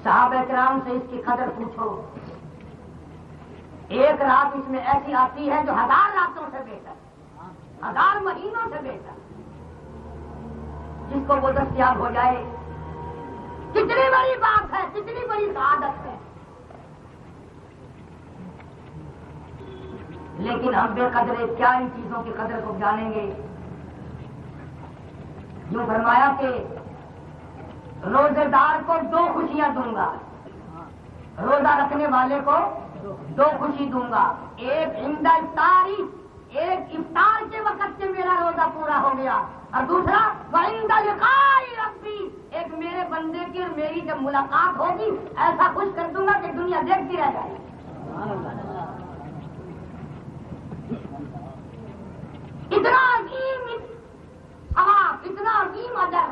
صحابہ کرام سے اس کی قدر پوچھو. ایک رات اس میں ایسی آتی ہے جو 1000 راتوں سے بہتر, 1000 مہینوں سے بہتر. جس کو وہ دستیاب ہو جائے کتنی بڑی بات ہے, کتنی بڑی سعادت ہے. لیکن ہم بے قدرے کیا ان چیزوں کی قدر کو جانیں گے. جو فرمایا کہ روزے دار کو 2 خوشیاں دوں گا, روزہ رکھنے والے کو 2 خوشی دوں گا. ایک عند افطاری, ایک افطار کے وقت سے میرا روزہ پورا ہو گیا, اور دوسرا وعند لقاء ربی, ایک میرے بندے کی اور میری جب ملاقات ہوگی ایسا خوش کر دوں گا کہ دنیا دیکھتی رہ جائے. اتنا عظیم ثواب, اتنا عظیم اجر.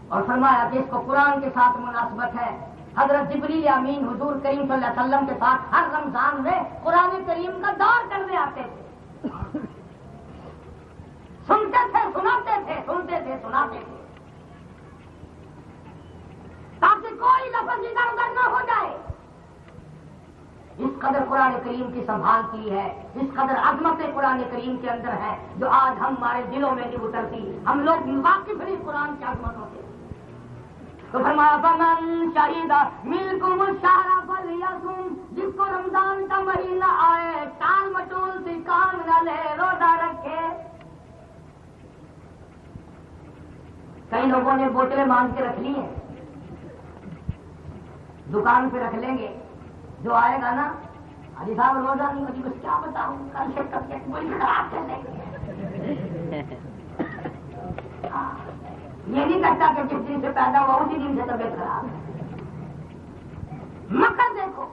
اور فرمایا کہ اس کو قرآن کے ساتھ مناسبت ہے. حضرت جبریل امین حضور کریم صلی اللہ علیہ وسلم کے ساتھ ہر رمضان میں قرآن کریم کا دور کرنے آتے تھے, سنتے تھے سناتے تھے, سنتے تھے سناتے تھے, تاکہ کوئی لفظ ادھر ادھر نہ ہو جائے. اس قدر قرآن کریم کی سنبھال کی ہے, اس قدر عظمت قرآن کریم کے اندر ہے جو آج ہمارے دلوں میں نہیں اترتی. ہم لوگ واقف نہیں قرآن کی عظمتوں سے. تو فرمایا فمن شہید منکم الشہر فلیصم, جس کو رمضان کا مہینہ آئے ٹال مٹول سے کام نہ لے, روزہ رکھے. کئی لوگوں نے بوتلیں باندھ کے رکھ لی ہیں, دکان پہ رکھ لیں گے. جو آئے گا نا حاجی صاحب روزہ نہیں ہوتی, بس کیا بتاؤں کل سے کب تک کوئی خراب کر لیں گے. یہ نہیں کرتا کہ جس دن سے پیدا ہوا اسی دن سے طبیعت خراب ہے. مکر دیکھو,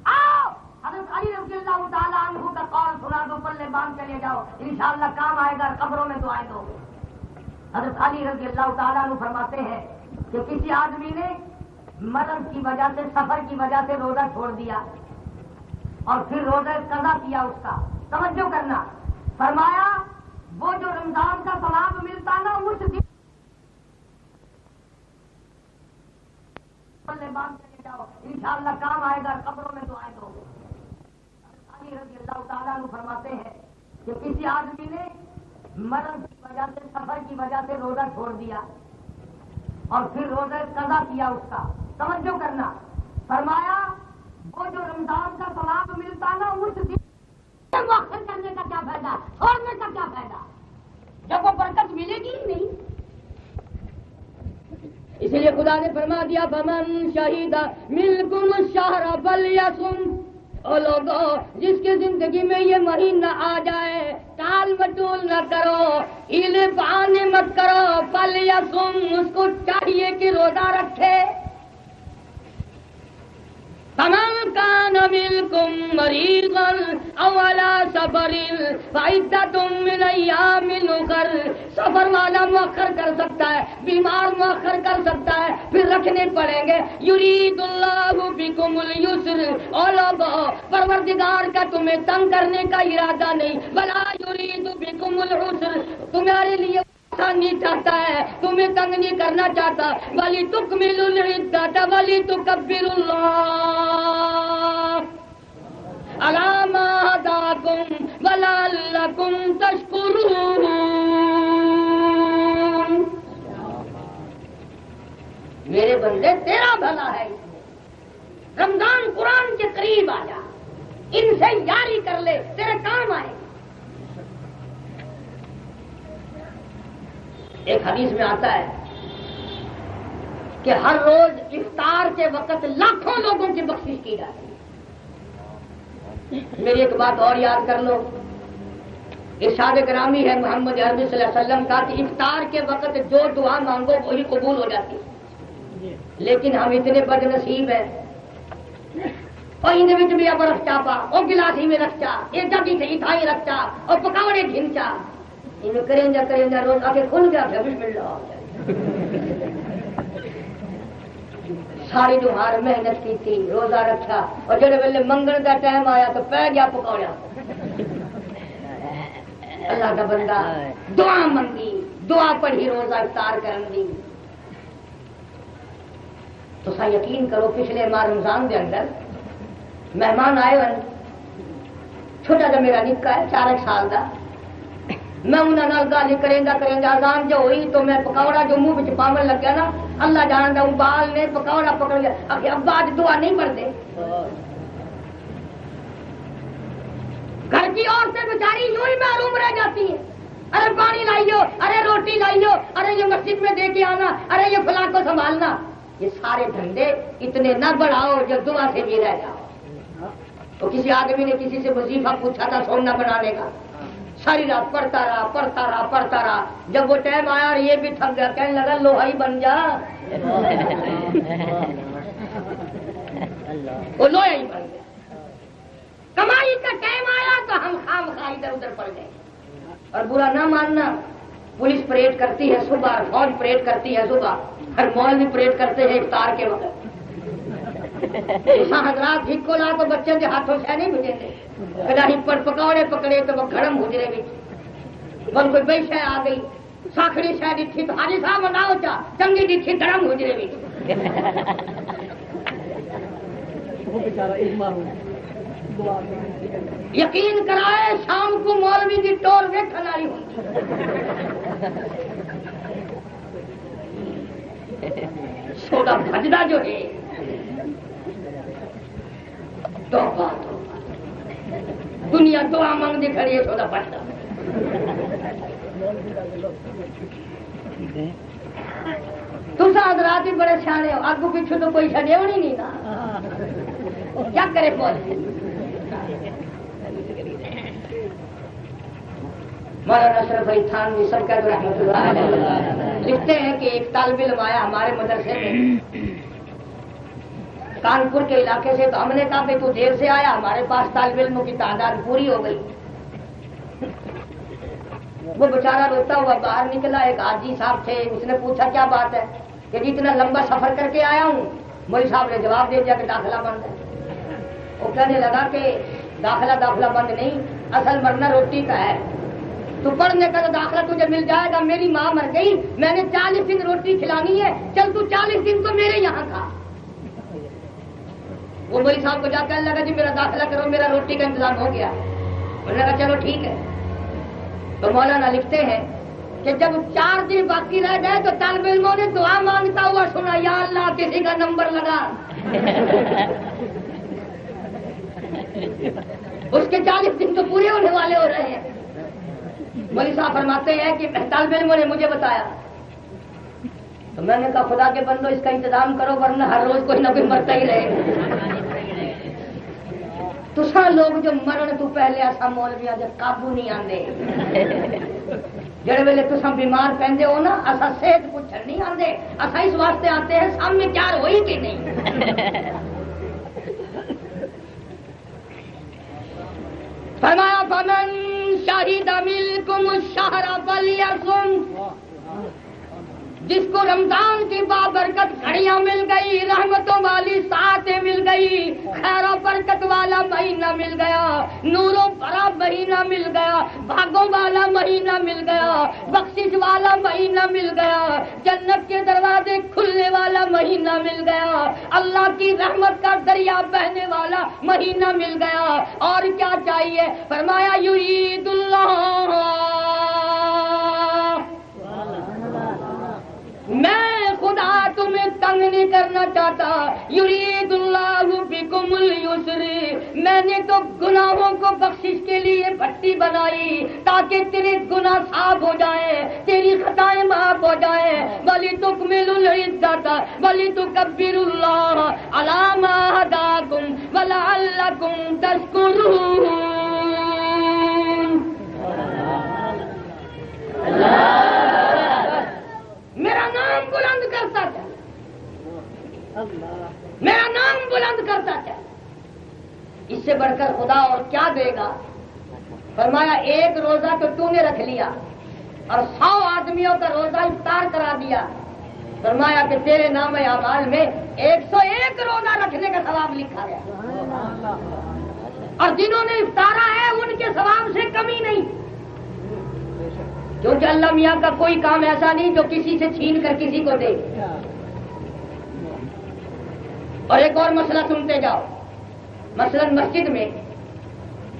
آؤ حضرت علی رضی اللہ تعالیٰ عنہ کا قول سنا دو, پلے باندھ چلے جاؤ, انشاءاللہ کام آئے گا, قبروں میں دعائیں دو. حضرت علی رضی اللہ تعالیٰ عنہ فرماتے ہیں کہ کسی آدمی نے مرض کی وجہ سے, سفر کی وجہ سے روزہ چھوڑ دیا اور پھر روزہ قضا کیا اس کا. توجہ کرنا, فرمایا وہ جو رمضان کا ثواب ملتا نا اس دن باندھ چلے جاؤ, انشاءاللہ کام آئے گا, قبروں میں دعائیں دو. علی رضی اللہ تعالیٰ عنہ فرماتے ہیں کہ کسی آدمی نے مرض کی وجہ سے, سفر کی وجہ سے روزہ چھوڑ دیا اور پھر روزہ قضا کیا اس کا. توجہ کرنا, فرمایا وہ جو رمضان کا ثواب ملتا نا اس دن مؤخر کرنے کا کیا فائدہ, چھوڑنے کا کیا فائدہ, جب وہ برکت ملے گی ہی نہیں. اسی لیے خدا نے فرما دیا فمن شہید منکم الشہر فلیصم, او لوگوں جس کی زندگی میں یہ مہینہ آ جائے ٹال مٹول نہ کرو, ہیلے بہانے مت کرو, فلیصم, اس کو چاہیے کہ روزہ رکھے. فمن كان منكم مريضا او على سفر فعدة من ايام اخر, سفر والا مؤخر کر سکتا ہے, بیمار مؤخر کر سکتا ہے, پھر رکھنے پڑیں گے. یرید اللہ بکم اليسر, او لوگو پروردگار کا تمہیں تنگ کرنے کا ارادہ نہیں, بلا یرید بکم العسر, تمہارے لیے نہیں چاہتا ہے، تمہیں تنگ نہیں کرنا چاہتا. وَلِتُكْمِلُوا الْعِدَّةَ وَلِتُكَبِّرُوا اللَّهَ عَلَىٰ مَا هَدَاكُمْ وَلَعَلَّكُمْ تَشْكُرُونَ. میرے بندے تیرا بھلا ہے، رمضان قرآن کے قریب آ جا، ان سے یاری کر لے، تیرے کام آئے. ایک حدیث میں آتا ہے کہ ہر روز افطار کے وقت لاکھوں لوگوں کی بخشش کی جاتی ہے. میری ایک بات اور یاد کر لو، ارشاد گرامی ہے محمد عربی صلی اللہ علیہ وسلم کا کہ افطار کے وقت جو دعا مانگو وہی قبول ہو جاتی ہے. لیکن ہم اتنے بد نصیب ہیں، اور ان بھی اب رکھ چاپا اور گلاسی میں رکھ چا، ایک جگہ سے اٹھائی رکھ چا اور پکوڑے گھنچا، ان کریں جا روز آ کے کھل گیا بسم اللہ. ساری جوہار محنت کی تھی، روزہ رکھا، اور جڑے ویلے منگن کا ٹائم آیا تو پہ گیا پکوڑا. اللہ کا بندہ دعا منگی، دعا پڑھی، روزہ افطار کرن دی. تو سا یقین کرو پچھلے ماہ رمضان کے اندر مہمان آئے ہوئے، چھوٹا جا میرا نکا ہے 4 سال کا، میں انہوں نے گل کریں اذان جو ہوئی تو میں پکوڑا جو منہ میں پاون لگ گیا نا، اللہ جانتا ہوں بال نے پکوڑا پکڑ لیا. ابا آج دعا نہیں پڑھتے. گھر کی عورتیں بیچاری یوں ہی محروم رہ جاتی ہیں، ارے پانی لائیو، ارے روٹی لائیو، ارے یہ مسجد میں دے کے آنا، ارے یہ فلاں کو سنبھالنا. یہ سارے دھندے اتنے نہ بڑھاؤ جو دعا سے بھی رہ جاؤ. تو کسی آدمی نے کسی سے وظیفہ پوچھا تھا سونا بنانے کا، ساری رات پڑھتا رہا. جب وہ ٹائم آیا اور یہ بھی تھک گیا، کہنے لگا لوہا ہی بن جا. وہ لوہا ہی بن گیا. کمائی کا ٹائم آیا تو ہم خام خواہ ادھر ادھر پڑ گئے. اور برا نہ ماننا، پولیس پریڈ کرتی ہے صبح، فوج پریڈ کرتی ہے صبح، ہر مال بھی پریڈ کرتے ہیں افطار کے وقت. حضرات ہکو لا تو بچے کے ہاتھوں سے نہیں بجے تھے، پکوڑے پکڑے تو وہ گرم گجرے بھی بن کوئی بئی شہ آ گئی، ساکھڑی شہ ڈھی تو حاجی صاحب بناؤ چا چنگی ڈھی گرم گجرے بھی. یقین کرائے شام کو مولوی کی ٹور ویکھن والی ہوئی. سوڈا بھجنا جو ہے دنیا دعا مانگتی کھڑی ہے، سودا بھجنا. تم حضرات ہی بڑے سیانے ہو، آگو پیچھو تو کوئی چڑے ہونی نہیں نا، کیا کرے بول. مولانا اشرف علی تھانوی سرکار رحمۃ اللہ علیہ لکھتے ہیں کہ ایک طالب علم آیا ہمارے مدرسے میں کانپور کے علاقے سے. تو ہم نے کہا کہ تو دیر سے آیا، ہمارے پاس طالب علموں کی تعداد پوری ہو گئی. وہ بیچارہ روتا ہوا باہر نکلا. ایک حاجی صاحب تھے، اس نے پوچھا کیا بات ہے کہ جی اتنا لمبا سفر کر کے آیا ہوں. مولوی صاحب نے جواب دے دیا کہ داخلہ بند ہے. وہ کہنے لگا کہ داخلہ بند نہیں، اصل مرنا روٹی کا ہے. تو پڑھنے کا تو داخلہ تجھے مل جائے گا. میری ماں مر گئی، میں نے 40 دن روٹی کھلانی ہے، چل تو 40 دن تو میرے یہاں کھا. وہ مولوی صاحب کو جا کہنے لگا جی میرا داخلہ کرو، میرا روٹی کا انتظام ہو گیا. انہوں نے کہا چلو ٹھیک ہے. تو مولانا لکھتے ہیں کہ جب 4 دن باقی رہ گئے تو طالب علموں نے دعا مانگتا ہوا سنا، یا اللہ کسی کا نمبر لگا. اس کے 40 دن تو پورے ہونے والے ہو رہے ہیں. مولوی صاحب فرماتے ہیں کہ طالب علموں نے مجھے بتایا تو میں نے کہا خدا کے بندو اس کا انتظام کرو ورنہ ہر روز کوئی نہ کوئی مرتا ہی رہے. تسا لوگ جو مرن تو پہلے ایسا مولویاں جب قابو نہیں آندے، جڑے ویلے تسا بیمار پہندے ہو نا، ایسا صحت پوچھن نہیں آندے، ایسا اس واسطے آتے ہیں سامنے کیار ہوئی کہ نہیں. فرمایا فمن شہید منکم الشہر فلیصم، جس کو رمضان کی بابرکت گھڑیاں مل گئی، رحمتوں والی ساعتیں مل گئی، گئی، خیر و برکت والا مہینہ مل گیا، نور و بھرا مہینہ مل گیا، بھاگوں والا مہینہ مل گیا، بخشش والا مہینہ مل گیا، جنت کے دروازے کھلنے والا مہینہ مل گیا، اللہ کی رحمت کا دریا بہنے والا مہینہ مل گیا۔ اور کیا چاہیے؟ فرمایا یرید اللہ، میں خدا تمہیں تنگ نہیں کرنا چاہتا، یرید اللہ بکم اليسر، میں نے تو گناہوں کو بخشش کے لیے پٹی بنائی تاکہ تیرے گناہ صاف ہو جائیں، تیری خطائیں معاف ہو جائیں، وَلِتُكْمِلُوا الْعِدَّةَ وَلِتُكَبِّرُوا اللَّهَ عَلَىٰ مَا هَدَاكُمْ وَلَعَلَّكُمْ تَشْكُرُونَ۔ میرا نام بلند کرتا چل، میرا نام بلند کرتا چل، اس سے بڑھ کر خدا اور کیا دے گا؟ فرمایا ایک روزہ تو نے رکھ لیا اور 100 آدمیوں کا روزہ افطار کرا دیا، فرمایا کہ تیرے نام اعمال میں 101 روزہ رکھنے کا ثواب لکھا گیا، اور جنہوں نے افطارا ہے ان کے ثواب سے کمی نہیں، کیونکہ اللہ میاں کا کوئی کام ایسا نہیں جو کسی سے چھین کر کسی کو دے۔ اور ایک اور مسئلہ سنتے جاؤ، مثلا مسجد میں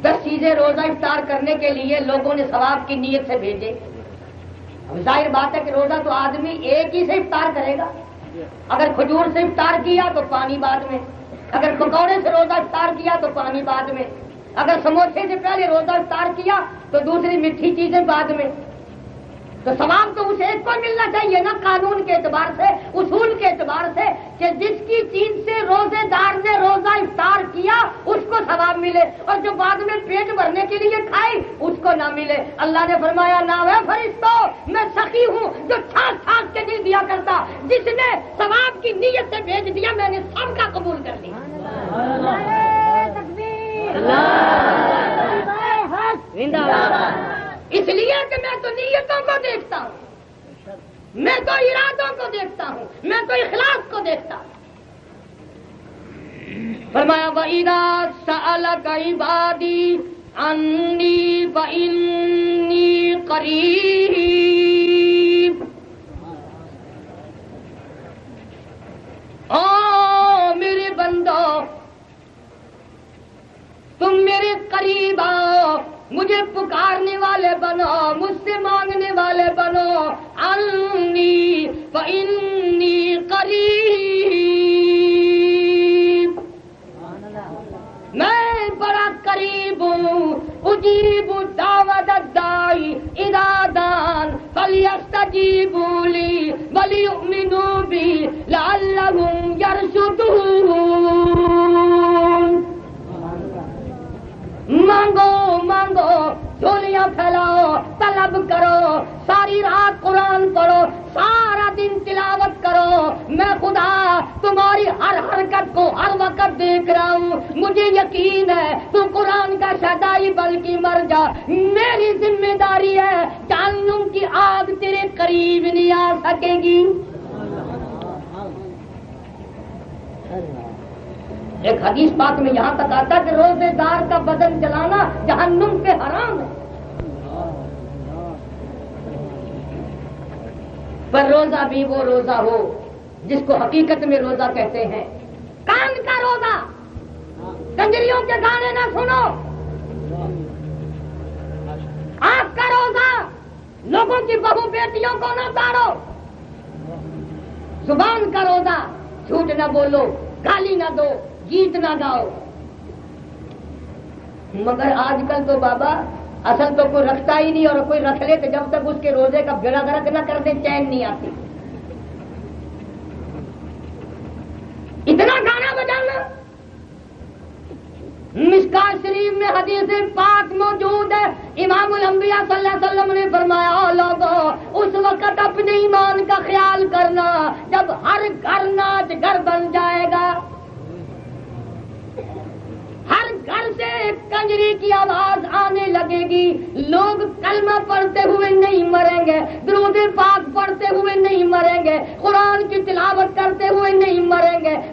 10 چیزیں روزہ افطار کرنے کے لیے لوگوں نے ثواب کی نیت سے بھیجے۔ اب ظاہر بات ہے کہ روزہ تو آدمی ایک ہی سے افطار کرے گا، اگر کھجور سے افطار کیا تو پانی بعد میں، اگر پکوڑے سے روزہ افطار کیا تو پانی بعد میں، اگر سموسے سے پہلے روزہ افطار کیا تو دوسری میٹھی چیزیں بعد میں، تو ثواب تو اس ایک کو ملنا چاہیے نا، قانون کے اعتبار سے، اصول کے اعتبار سے، کہ جس کی چیز سے روزے دار نے روزہ افطار کیا اس کو ثواب ملے، اور جو بعد میں پیٹ بھرنے کے لیے کھائے اس کو نہ ملے۔ اللہ نے فرمایا نہ ہے فرشتوں، میں سخی ہوں جو چھانٹ چھانٹ کے نہیں دیا کرتا، جس نے ثواب کی نیت سے بھیج دیا میں نے سب کا قبول کر لیا۔ اس لیے کہ میں تو نیتوں کو دیکھتا ہوں، میں تو ارادوں کو دیکھتا ہوں، میں تو اخلاص کو دیکھتا ہوں۔ فرمایا وَإِذَا سَأَلَكَ عِبَادِي عَنِّي فَإِنِّي قَرِيبٌ، او میرے بندو تم میرے قریب آؤ، مجھے پکارنے والے بنو، مجھ سے مانگنے والے بنو، انی فإنی قریب، میں بڑا قریب ہوں، اجیب دعوت الداعی اذا دعان فلیستجیبوا لی ولیؤمنوا بی لعلہم یرشدون۔ مانگو مانگو، جھولیاں پھیلاؤ، طلب کرو، ساری رات قرآن پڑھو، سارا دن تلاوت کرو، میں خدا تمہاری ہر حرکت کو ہر وقت دیکھ رہا ہوں، مجھے یقین ہے تو قرآن کا شہدائی بلکہ مر جا، میری ذمہ داری ہے جہنم کی آگ تیرے قریب نہیں آ سکے گی۔ ایک حدیث پاک میں یہاں تک آتا کہ روزے دار کا بدن جلانا جہنم پہ حرام ہے، پر روزہ بھی وہ روزہ ہو جس کو حقیقت میں روزہ کہتے ہیں، کان کا روزہ، کنجریوں کے گانے نہ سنو، آنکھ کا روزہ، لوگوں کی بہو بیٹیوں کو نہ تاڑو، زبان کا روزہ، جھوٹ نہ بولو، گالی نہ دو، گیت نہ گاؤ۔ مگر آج کل تو بابا اصل تو کوئی رکھتا ہی نہیں، اور کوئی رکھ لے تو جب تک اس کے روزے کا بیڑا غرق نہ کر دے چین نہیں آتی۔ اتنا گانا بجانا، مشکات شریف میں حدیث پاک موجود ہے، امام الانبیاء صلی اللہ علیہ وسلم نے فرمایا لوگوں اس وقت اپنے ایمان کا خیال کرنا جب ہر گھر ناچ گھر بن جائے گا، ہر گھر سے کنجری کی آواز آنے لگے گی، لوگ کلمہ پڑھتے ہوئے نہیں مریں گے، درود پاک پڑھتے ہوئے نہیں مریں گے، قرآن کی تلاوت کرتے ہوئے نہیں مریں گے،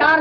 4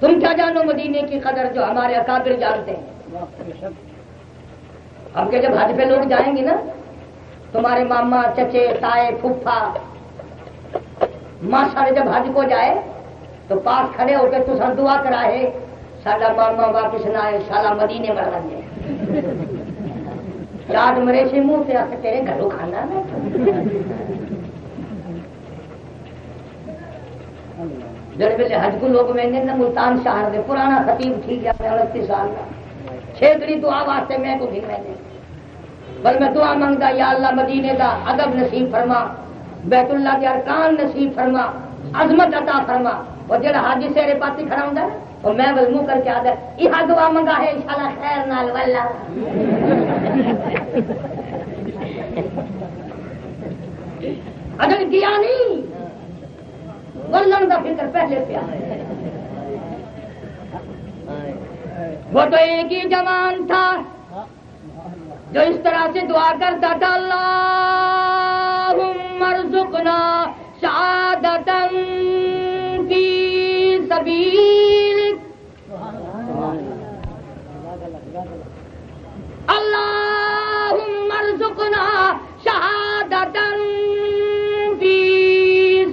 تم کیا جانو مدینے کی قدر جو ہمارے اکابر جانتے ہیں. اب کہ جب حج پہ لوگ جائیں گے نا، تمہارے ماما چچے تائے پھپھا ماں سارے جب حج کو جائے تو پاس کھڑے ہو کے تو سر دعا کرائے ساڈا ماما واپس نہ آئے، سالا مدینے مر لگے. چاٹ مرے سے منہ سے آتے تیرے گھروں کھانا میں. جڑے ویلے حج کو لوگ ویندے نا ملتان شہر دے پرانا خطیب تھی گیا 29 سال کا، چھیتری دعا واسطے میں کو بھی میں بل میں دعا منگتا یا اللہ مدینے دا ادب نصیب فرما، بیت اللہ کے ارکان نصیب فرما، عظمت عطا فرما. اور جڑا حاجی سیرے پاتی کھڑا ہوندا اور میں ول منہ کر کے آدھا یہ دعا منگا ہے انشاءاللہ خیر نال واللہ. اگر کیا نہیں ولن کا فکر پہلے پیا. وہ تو ایک ہی جوان تھا جو اس طرح سے دعا کرتا تھا اللہم ارزقنا شہادتا فی سبیلک، اللہم ارزقنا شہادتا فی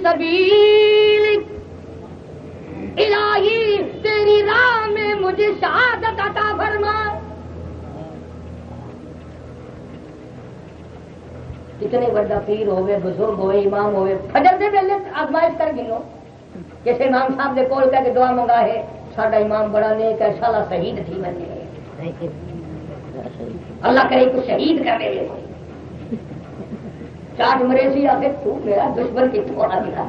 سبیلک، الہی تیری راہ میں مجھے شہادت عطا فرما. کتنے بڑا پیر ہوئے، بزرگ ہوئے، امام ہوئے، فجر دے ویلے آزمائش کر گنو. جیسے امام صاحب دے کول کہہ کے دعا منگا ہے ساڈا امام بڑا نیک ہے، شالا شہید تھی بنے، اللہ کرے کو شہید کر دے. چاٹ مرے سی آخر تو میرا دشمن کتوں آ گیا.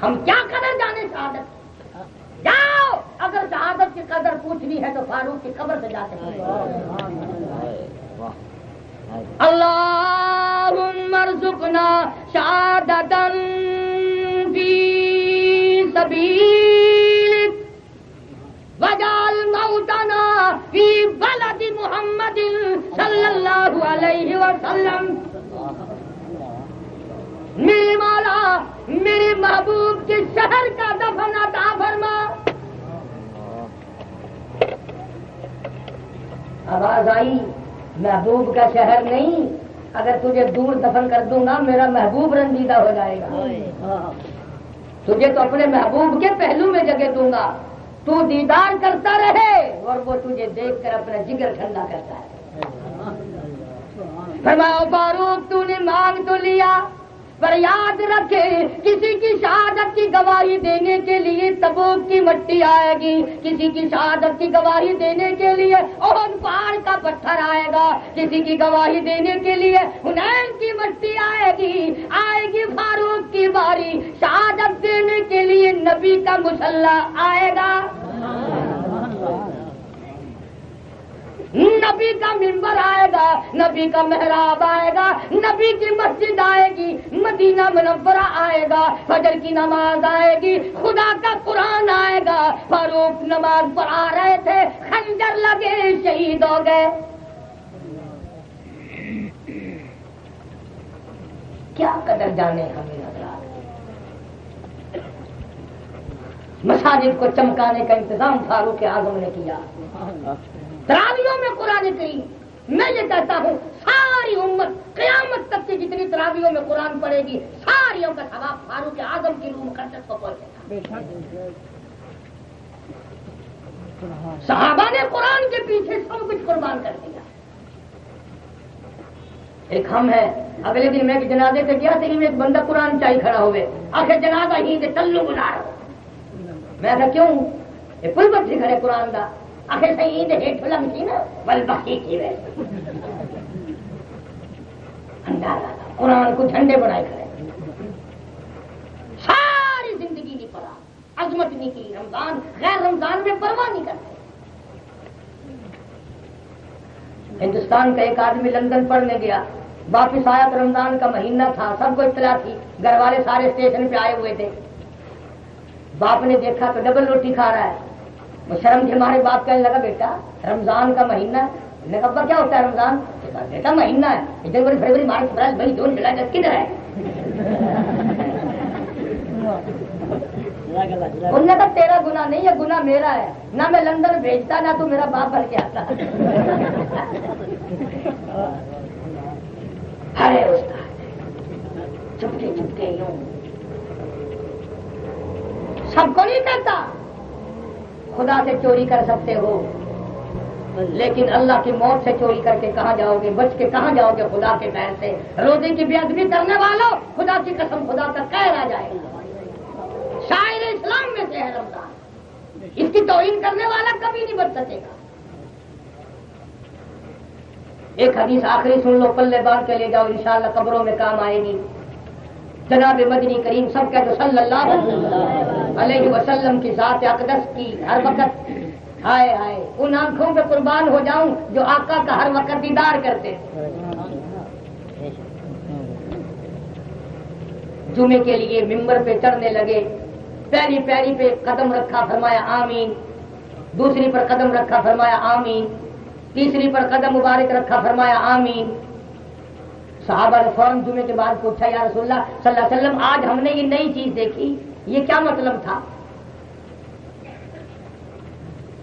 ہم کیا قدر جانے شہادت. جاؤ اگر شہادت کی قدر پوچھنی ہے تو فاروق کی قبر سے جاتے ہیں. اللہم ارزقنا شہادتا فی سبیلک وجعل موتنا فی بلد محمد صلی اللہ علیہ وسلم. میرے مولا میرے محبوب کے شہر کا دفن عطا فرما. آواز آئی محبوب کا شہر نہیں، اگر تجھے دور دفن کر دوں گا میرا محبوب رنجیدہ ہو جائے گا. تجھے تو اپنے محبوب کے پہلو میں جگہ دوں گا، تو دیدار کرتا رہے اور وہ تجھے دیکھ کر اپنا جگر ٹھنڈا کرتا ہے. فرمایا فاروق تو نے مانگ تو لیا پر یاد رکھے کسی کی شہادت کی گواہی دینے کے لیے تبوک کی مٹی آئے گی، کسی کی شہادت کی گواہی دینے کے لیے احد پہاڑ کا پتھر آئے گا، کسی کی گواہی دینے کے لیے حنین کی مٹی آئے گی فاروق کی باری، شہادت دینے کے لیے نبی کا مسلح آئے گا، نبی کا منبر آئے گا، نبی کا محراب آئے گا، نبی کی مسجد آئے گی، مدینہ منورہ آئے گا، فجر کی نماز آئے گی، خدا کا قرآن آئے گا. فاروق نماز پڑھا رہے تھے، خنجر لگے، شہید ہو گئے. کیا قدر جانے ہمیں حضرات. مساجد کو چمکانے کا انتظام فاروق اعظم نے کیا. تراویوں میں قرآن کریم، میں یہ کہتا ہوں ساری امت قیامت تک کی جتنی تراویوں میں قرآن پڑھے گی ساریوں کا ثواب فاروق اعظم کی روح مقدس کو پہنچے گا. صحابہ نے قرآن کے پیچھے سب کچھ قربان کر دیا. ایک ہم ہے، اگلے دن میں جنازے سے گیا تو ایک بندہ قرآن چاہی کھڑا ہوئے، آخر جنازہ ہی دے چلو بلا رہا. میں کہا کیوں؟ یہ پل بچی کھڑے قرآن دا، آخر صحیح دے ہیٹ فلم تھی نا بل بخی کی ویسے اندازہ تھا. قرآن کو جھنڈے بنائے کھڑے، ساری زندگی نہیں پڑھا، عظمت نہیں کی، رمضان غیر رمضان میں پرواہ نہیں کرتے. ہندوستان کا ایک آدمی لندن پڑھنے گیا، واپس آیا تو رمضان کا مہینہ تھا، سب کو اطلاع تھی، گھر والے سارے اسٹیشن پہ آئے ہوئے تھے. باپ نے دیکھا تو ڈبل روٹی کھا رہا ہے. وہ شرم کے ہمارے باپ کہنے لگا بیٹا رمضان کا مہینہ ہے. نے کہا ابا کیا ہوتا ہے رمضان؟ بیٹا مہینہ ہے، جنوری فروری مارچ اپریل مئی جون جولائی اگست کدھر ہے؟ انہوں نے کہا تیرا گناہ نہیں ہے، گناہ میرا ہے، نہ میں لندن بھیجتا نہ تو میرا باپ بن کے آتا۔ ارے استاد چپکے چپکے یوں سب کو نہیں کہتا خدا سے چوری کر سکتے ہو، لیکن اللہ کی موت سے چوری کر کے کہاں جاؤ گے، بچ کے کہاں جاؤ گے خدا کے قہر سے؟ روزے کی بے ادبی کرنے والوں، خدا کی قسم خدا کا قہر آ جائے گا۔ شاعر اسلام میں سے ہے رمضان، اس کی توہین کرنے والا کبھی نہیں بچ سکے گا۔ ایک حدیث آخری سن لو، پلے باندھ کے لے جاؤ، انشاءاللہ قبروں میں کام آئے گی۔ جناب مدنی کریم سب کہتے صلی اللہ علیہ وسلم کی ذات اقدس کی ہر وقت ہائے ہائے ان آنکھوں پہ قربان ہو جاؤں جو آقا کا ہر وقت دیدار کرتے ہیں۔ جمعے کے لیے ممبر پہ چڑھنے لگے، پہلی پیری پہ قدم رکھا، فرمایا آمین، دوسری پر قدم رکھا، فرمایا آمین، تیسری پر قدم مبارک رکھا، فرمایا آمین۔ صحابہ نے فوراً جمعے کے بعد پوچھا یا رسول اللہ صلی اللہ علیہ وسلم آج ہم نے یہ نئی چیز دیکھی، یہ کیا مطلب تھا؟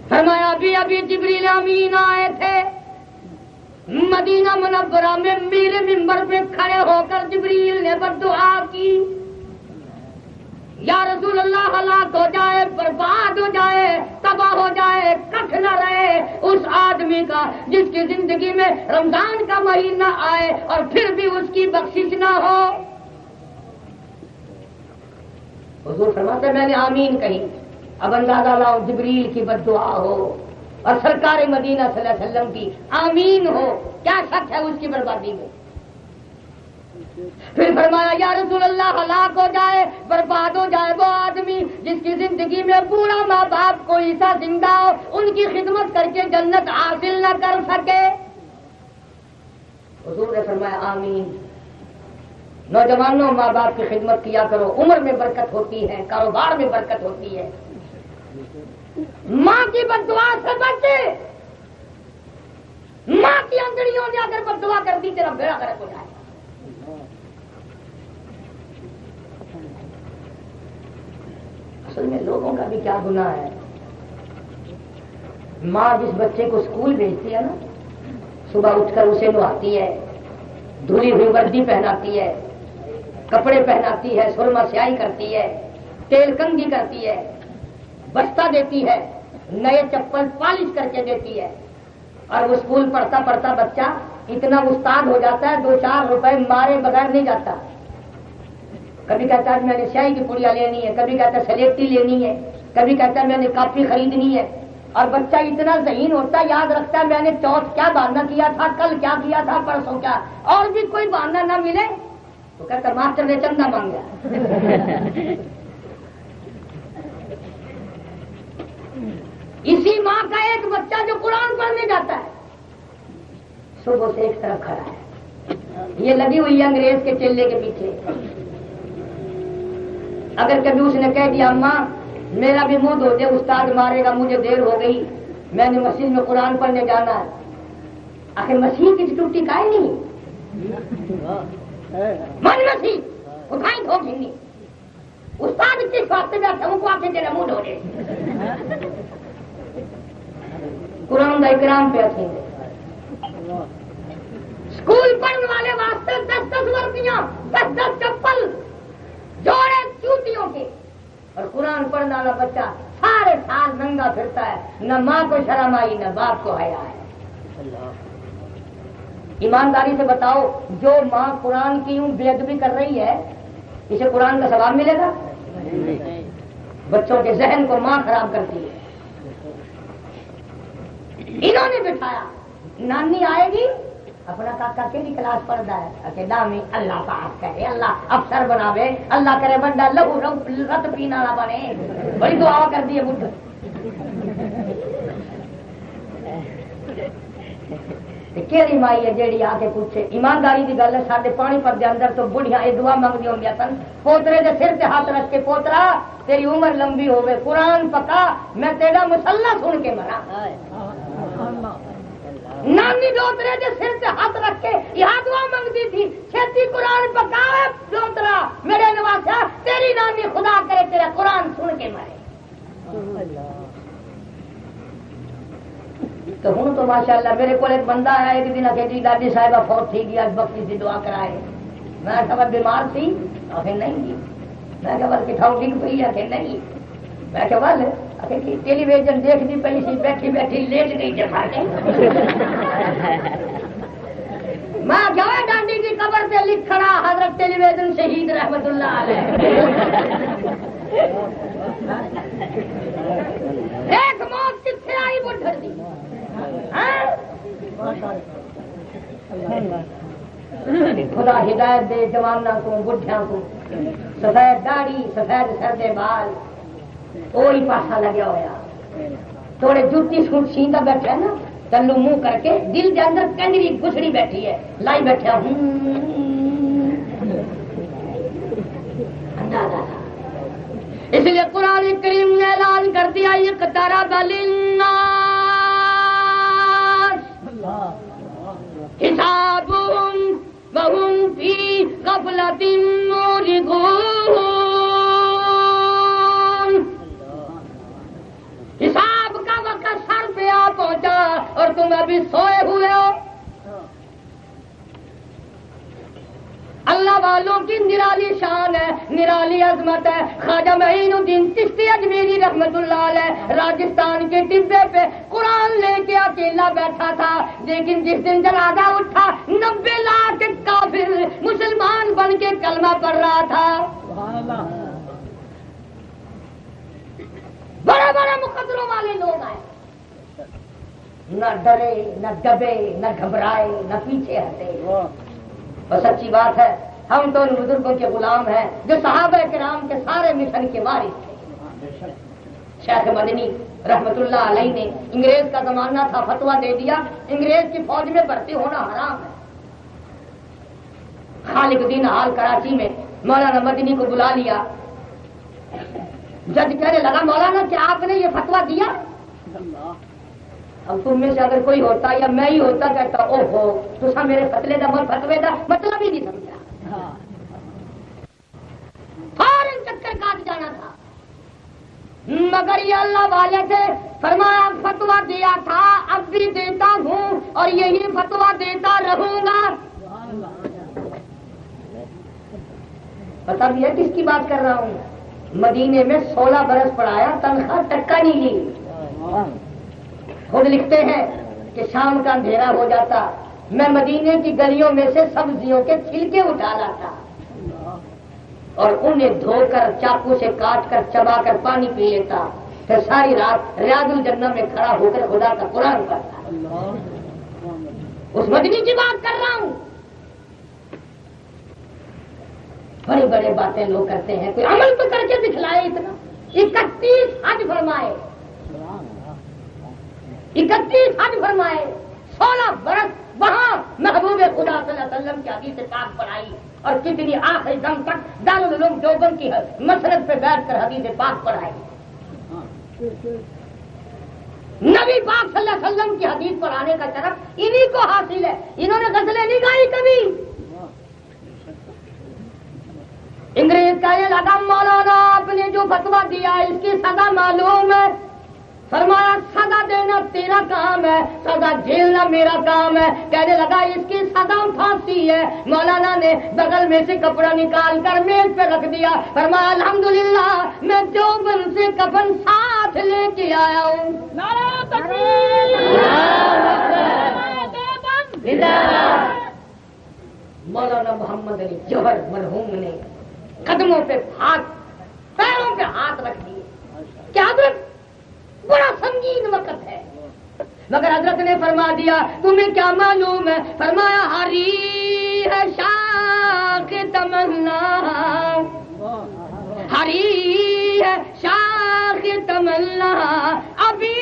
فرمایا ابھی ابھی جبریل امین آئے تھے، مدینہ منورہ میں میرے ممبر پہ کھڑے ہو کر جبریل نے بددعا کی، یا رسول اللہ ہلاک ہو جائے، برباد ہو جائے، تباہ ہو جائے، کچھ نہ رہے اس آدمی کا جس کی زندگی میں رمضان کا مہینہ آئے اور پھر بھی اس کی بخشش نہ ہو۔ حضور فرماتے میں نے آمین کہی، اب اندازہ لاؤ جبریل کی بددعا ہو اور سرکار مدینہ صلی اللہ علیہ وسلم کی آمین ہو، کیا شک ہے اس کی بربادی میں؟ پھر فرمایا یا رسول اللہ ہلاک ہو جائے، برباد ہو جائے وہ آدمی جس کی زندگی میں بوڑھا ماں باپ کوئی سا زندہ ہو، ان کی خدمت کر کے جنت حاصل نہ کر سکے۔ حضور نے فرمایا آمین۔ نوجوانوں ماں باپ کی خدمت کیا کرو، عمر میں برکت ہوتی ہے، کاروبار میں برکت ہوتی ہے۔ ماں کی بددعا سے بچے، ماں کی انگڑیوں نے اگر بددعا کر دی تیرا بیڑا غرق ہو جائے۔ اصل میں لوگوں کا بھی کیا گناہ ہے، ماں جس بچے کو اسکول بھیجتی ہے نا، صبح اٹھ کر اسے نہاتی ہے، دھلی ہوئی وردی پہناتی ہے، کپڑے پہناتی ہے، سرما سیاہی کرتی ہے، تیل کنگھی کرتی ہے، بستہ دیتی ہے، نئے چپل پالش کر کے دیتی ہے، اور وہ اسکول پڑھتا پڑھتا بچہ اتنا استاد ہو جاتا ہے 2-4 روپے مارے بغیر نہیں جاتا۔ کبھی کہتا ہے میں نے سیاہی کی پڑیاں لینی ہے، کبھی کہتا ہے سلیٹی لینی ہے، کبھی کہتا ہے میں نے کاپی خریدنی ہے، اور بچہ اتنا ذہین ہوتا ہے، یاد رکھتا ہے میں نے چوتھ کیا بہانہ کیا تھا، کل کیا کیا تھا، پرسوں کیا، اور بھی کوئی بہانہ نہ ملے تو کہتا ماسٹر نے چندہ مانگا۔ اسی ماں کا ایک بچہ جو قرآن پڑھنے جاتا ہے صبح سے ایک طرف کھڑا ہے، یہ لگی ہوئی ہے انگریز کے چیلے کے پیچھے۔ اگر کبھی اس نے کہہ دیا اماں میرا بھی منہ دھو دے، استاد مارے گا، مجھے دیر ہو گئی، میں نے مسجد میں قرآن پڑھنے جانا ہے، آخر مسیح کی ٹوٹی کائے نہیں من مسیح اٹھائیں دھو گھنی، استاد کس واسطے بیٹھے ان کو آ کے تیرا منہ دھو دے۔ قرآن کا اکرام پہ اچھے اسکول پڑھنے والے واسطے 10-10 وردیاں، 10-10 چپل، جوڑے جوتیوں کے، اور قرآن پڑھنے والا بچہ سارے سال ننگا پھرتا ہے، نہ ماں کو شرم آئی نہ باپ کو حیا ہے۔ ایمانداری سے بتاؤ جو ماں قرآن کی یوں بے ادبی کر رہی ہے اسے قرآن کا ثواب ملے گا؟ بچوں کے ذہن کو ماں خراب کرتی ہے۔ انہوں نے بٹھایا، نانی آئے گی، اپنا کاکا کیڑی کلاس پڑھتا ہے، اکیڈامی، اللہ پاک کرے اللہ افسر بناوے، اللہ کرے بندہ لہو رت پینا نہ بنے، بڑی دعا کر دی ہے بڈھ۔ کیڑی مائی ہے جیڑی آ کے پوچھے؟ ایمانداری کی گل ہے، سارے پانی پر دے اندر تو بڑھیاں یہ دعا منگدی ہوں سن، پوترے دے سر تے ہاتھ رکھ کے پوترا تیری عمر لمبی ہوے، قرآن پکا، میں تیرا مسلح سن کے مرا۔ نانی دوترے کے سر سے ہاتھ رکھ کے یہاں دعا مانگتی تھی، چھتی قرآن پکاوے دوترا میرے نواسا، تیری نانی خدا کرے تیرا قرآن سن کے مرے۔ تو ہوں تو ماشاءاللہ میرے کو ایک بندہ آیا ایک دن کہ جی دادی صاحبہ فوت تھی گیا، بختی سی دعا کرائے۔ میں خبر بیمار تھی؟ آخر نہیں جی۔ میں خبر کٹھاؤ ڈگ پئی؟ آخر نہیں۔ میں کہ بل آخر کی ٹیلی ویژن دیکھتی پئی سی، بیٹھی بیٹھی لیٹ گئی جما کے۔ میں گئے ڈانڈی کی قبر پہ لکھنا حضرت ٹیلی ویژن شہید رحمت اللہ علیہ۔ ایک موت کتنے آئی بڑھڑ دی۔ خدا ہدایت دے جوانوں کو، بڈھیاں کو، سفید داڑھی سفید سر دے بال، وہی پاسا لگیا ہوا، تھوڑے جوتی سوٹ سیندا بیٹھا نا، تلو منہ کر کے دل کے اندر کنجری گھسڑی بیٹھی ہے، لائی بیٹھا اس لیے قرآن کریم نے اعلان کر دیا اقترب للناس حسابهم وهم فی غفلۃ معرضون۔ حساب کا وقت سر پہ آ پہنچا اور تم ابھی سوئے ہوئے ہو۔ اللہ والوں کی نرالی شان ہے، نرالی عظمت ہے۔ خواجہ معین الدین چشتی اجمیری رحمت اللہ علیہ راجستھان کے ٹبے پہ قرآن لے کے اکیلا بیٹھا تھا، لیکن جس دن جنازہ اٹھا 90 لاکھ کافر مسلمان بن کے کلمہ پڑھ رہا تھا۔ بڑے بڑے مقدروں والے لوگ آئے، نہ ڈرے نہ دبے نہ گھبرائے نہ پیچھے ہٹے۔ بس سچی بات ہے، ہم تو ان بزرگوں کے غلام ہیں جو صحابہ کرام کے سارے مشن کے وارث تھے۔ شیخ مدنی رحمت اللہ علیہ نے انگریز کا زمانہ تھا، فتویٰ دے دیا انگریز کی فوج میں بھرتی ہونا حرام ہے۔ خالق الدین حال کراچی میں مولانا مدنی کو بلا لیا، جج کہنے لگا مولانا کیا آپ نے یہ فتویٰ دیا؟ اب تم میں سے اگر کوئی ہوتا یا میں ہی ہوتا کہتا او ہو تو میرے فتوے کا مطلب ہی نہیں سمجھا، فوراً چکر کاٹ جانا تھا۔ مگر یہ اللہ والے تھے، فرمایا فتویٰ دیا تھا اب بھی دیتا ہوں اور یہی فتویٰ دیتا رہوں گا۔ پتہ بھی ہے کس کی بات کر رہا ہوں؟ مدینے میں 16 برس پڑھایا، تنخواہ ٹکا نہیں لی۔ خود لکھتے ہیں کہ شام کا اندھیرا ہو جاتا، میں مدینے کی گلیوں میں سے سبزیوں کے چھلکے اٹھا لاتا اور انہیں دھو کر چاقو سے کاٹ کر چبا کر پانی پی لیتا، پھر ساری رات ریاض الجنہ میں کھڑا ہو کر خدا کا قرآن پڑھتا۔ اس مدنی کی بات کر رہا ہوں۔ بڑی بڑی باتیں لوگ کرتے ہیں، کوئی عمل تو کر کے دکھلائے۔ اتنا 31 حج فرمائے، 31 حج فرمائے، 16 برس وہاں محبوب خدا صلی اللہ علیہ وسلم کی حدیث پاک پڑھائی، اور کتنی آخری دم تک دارالعلوم دیوبند کی مسرت پہ بیٹھ کر حدیث پاک پڑھائی۔ نبی پاک صلی اللہ علیہ وسلم کی حدیث پڑھانے کا شرف انہی کو حاصل ہے۔ انہوں نے غزلیں نہیں گائی کبھی۔ انگریز کا یہ لگا مولانا آپ نے جو فتویٰ دیا اس کی سزا معلوم ہے؟ فرمایا سزا دینا تیرا کام ہے، سزا جھیلنا میرا کام ہے۔ کہنے لگا اس کی سزا پھانسی ہے۔ مولانا نے بغل میں سے کپڑا نکال کر میز پہ رکھ دیا، فرمایا الحمدللہ میں دیوبند سے کفن ساتھ لے کے آیا ہوں۔ نعرہ تکبیر! مولانا محمد علی جوہر مرحوم نے قدموں پہ ہاتھ، پیروں پہ ہاتھ رکھ دیے۔ کیا حضرت بڑا سنگین وقت ہے، مگر حضرت نے فرما دیا تمہیں کیا معلوم ہے؟ فرمایا ہری ہے شاخ تمنا، ہری ہے شاخ تمنا، ابھی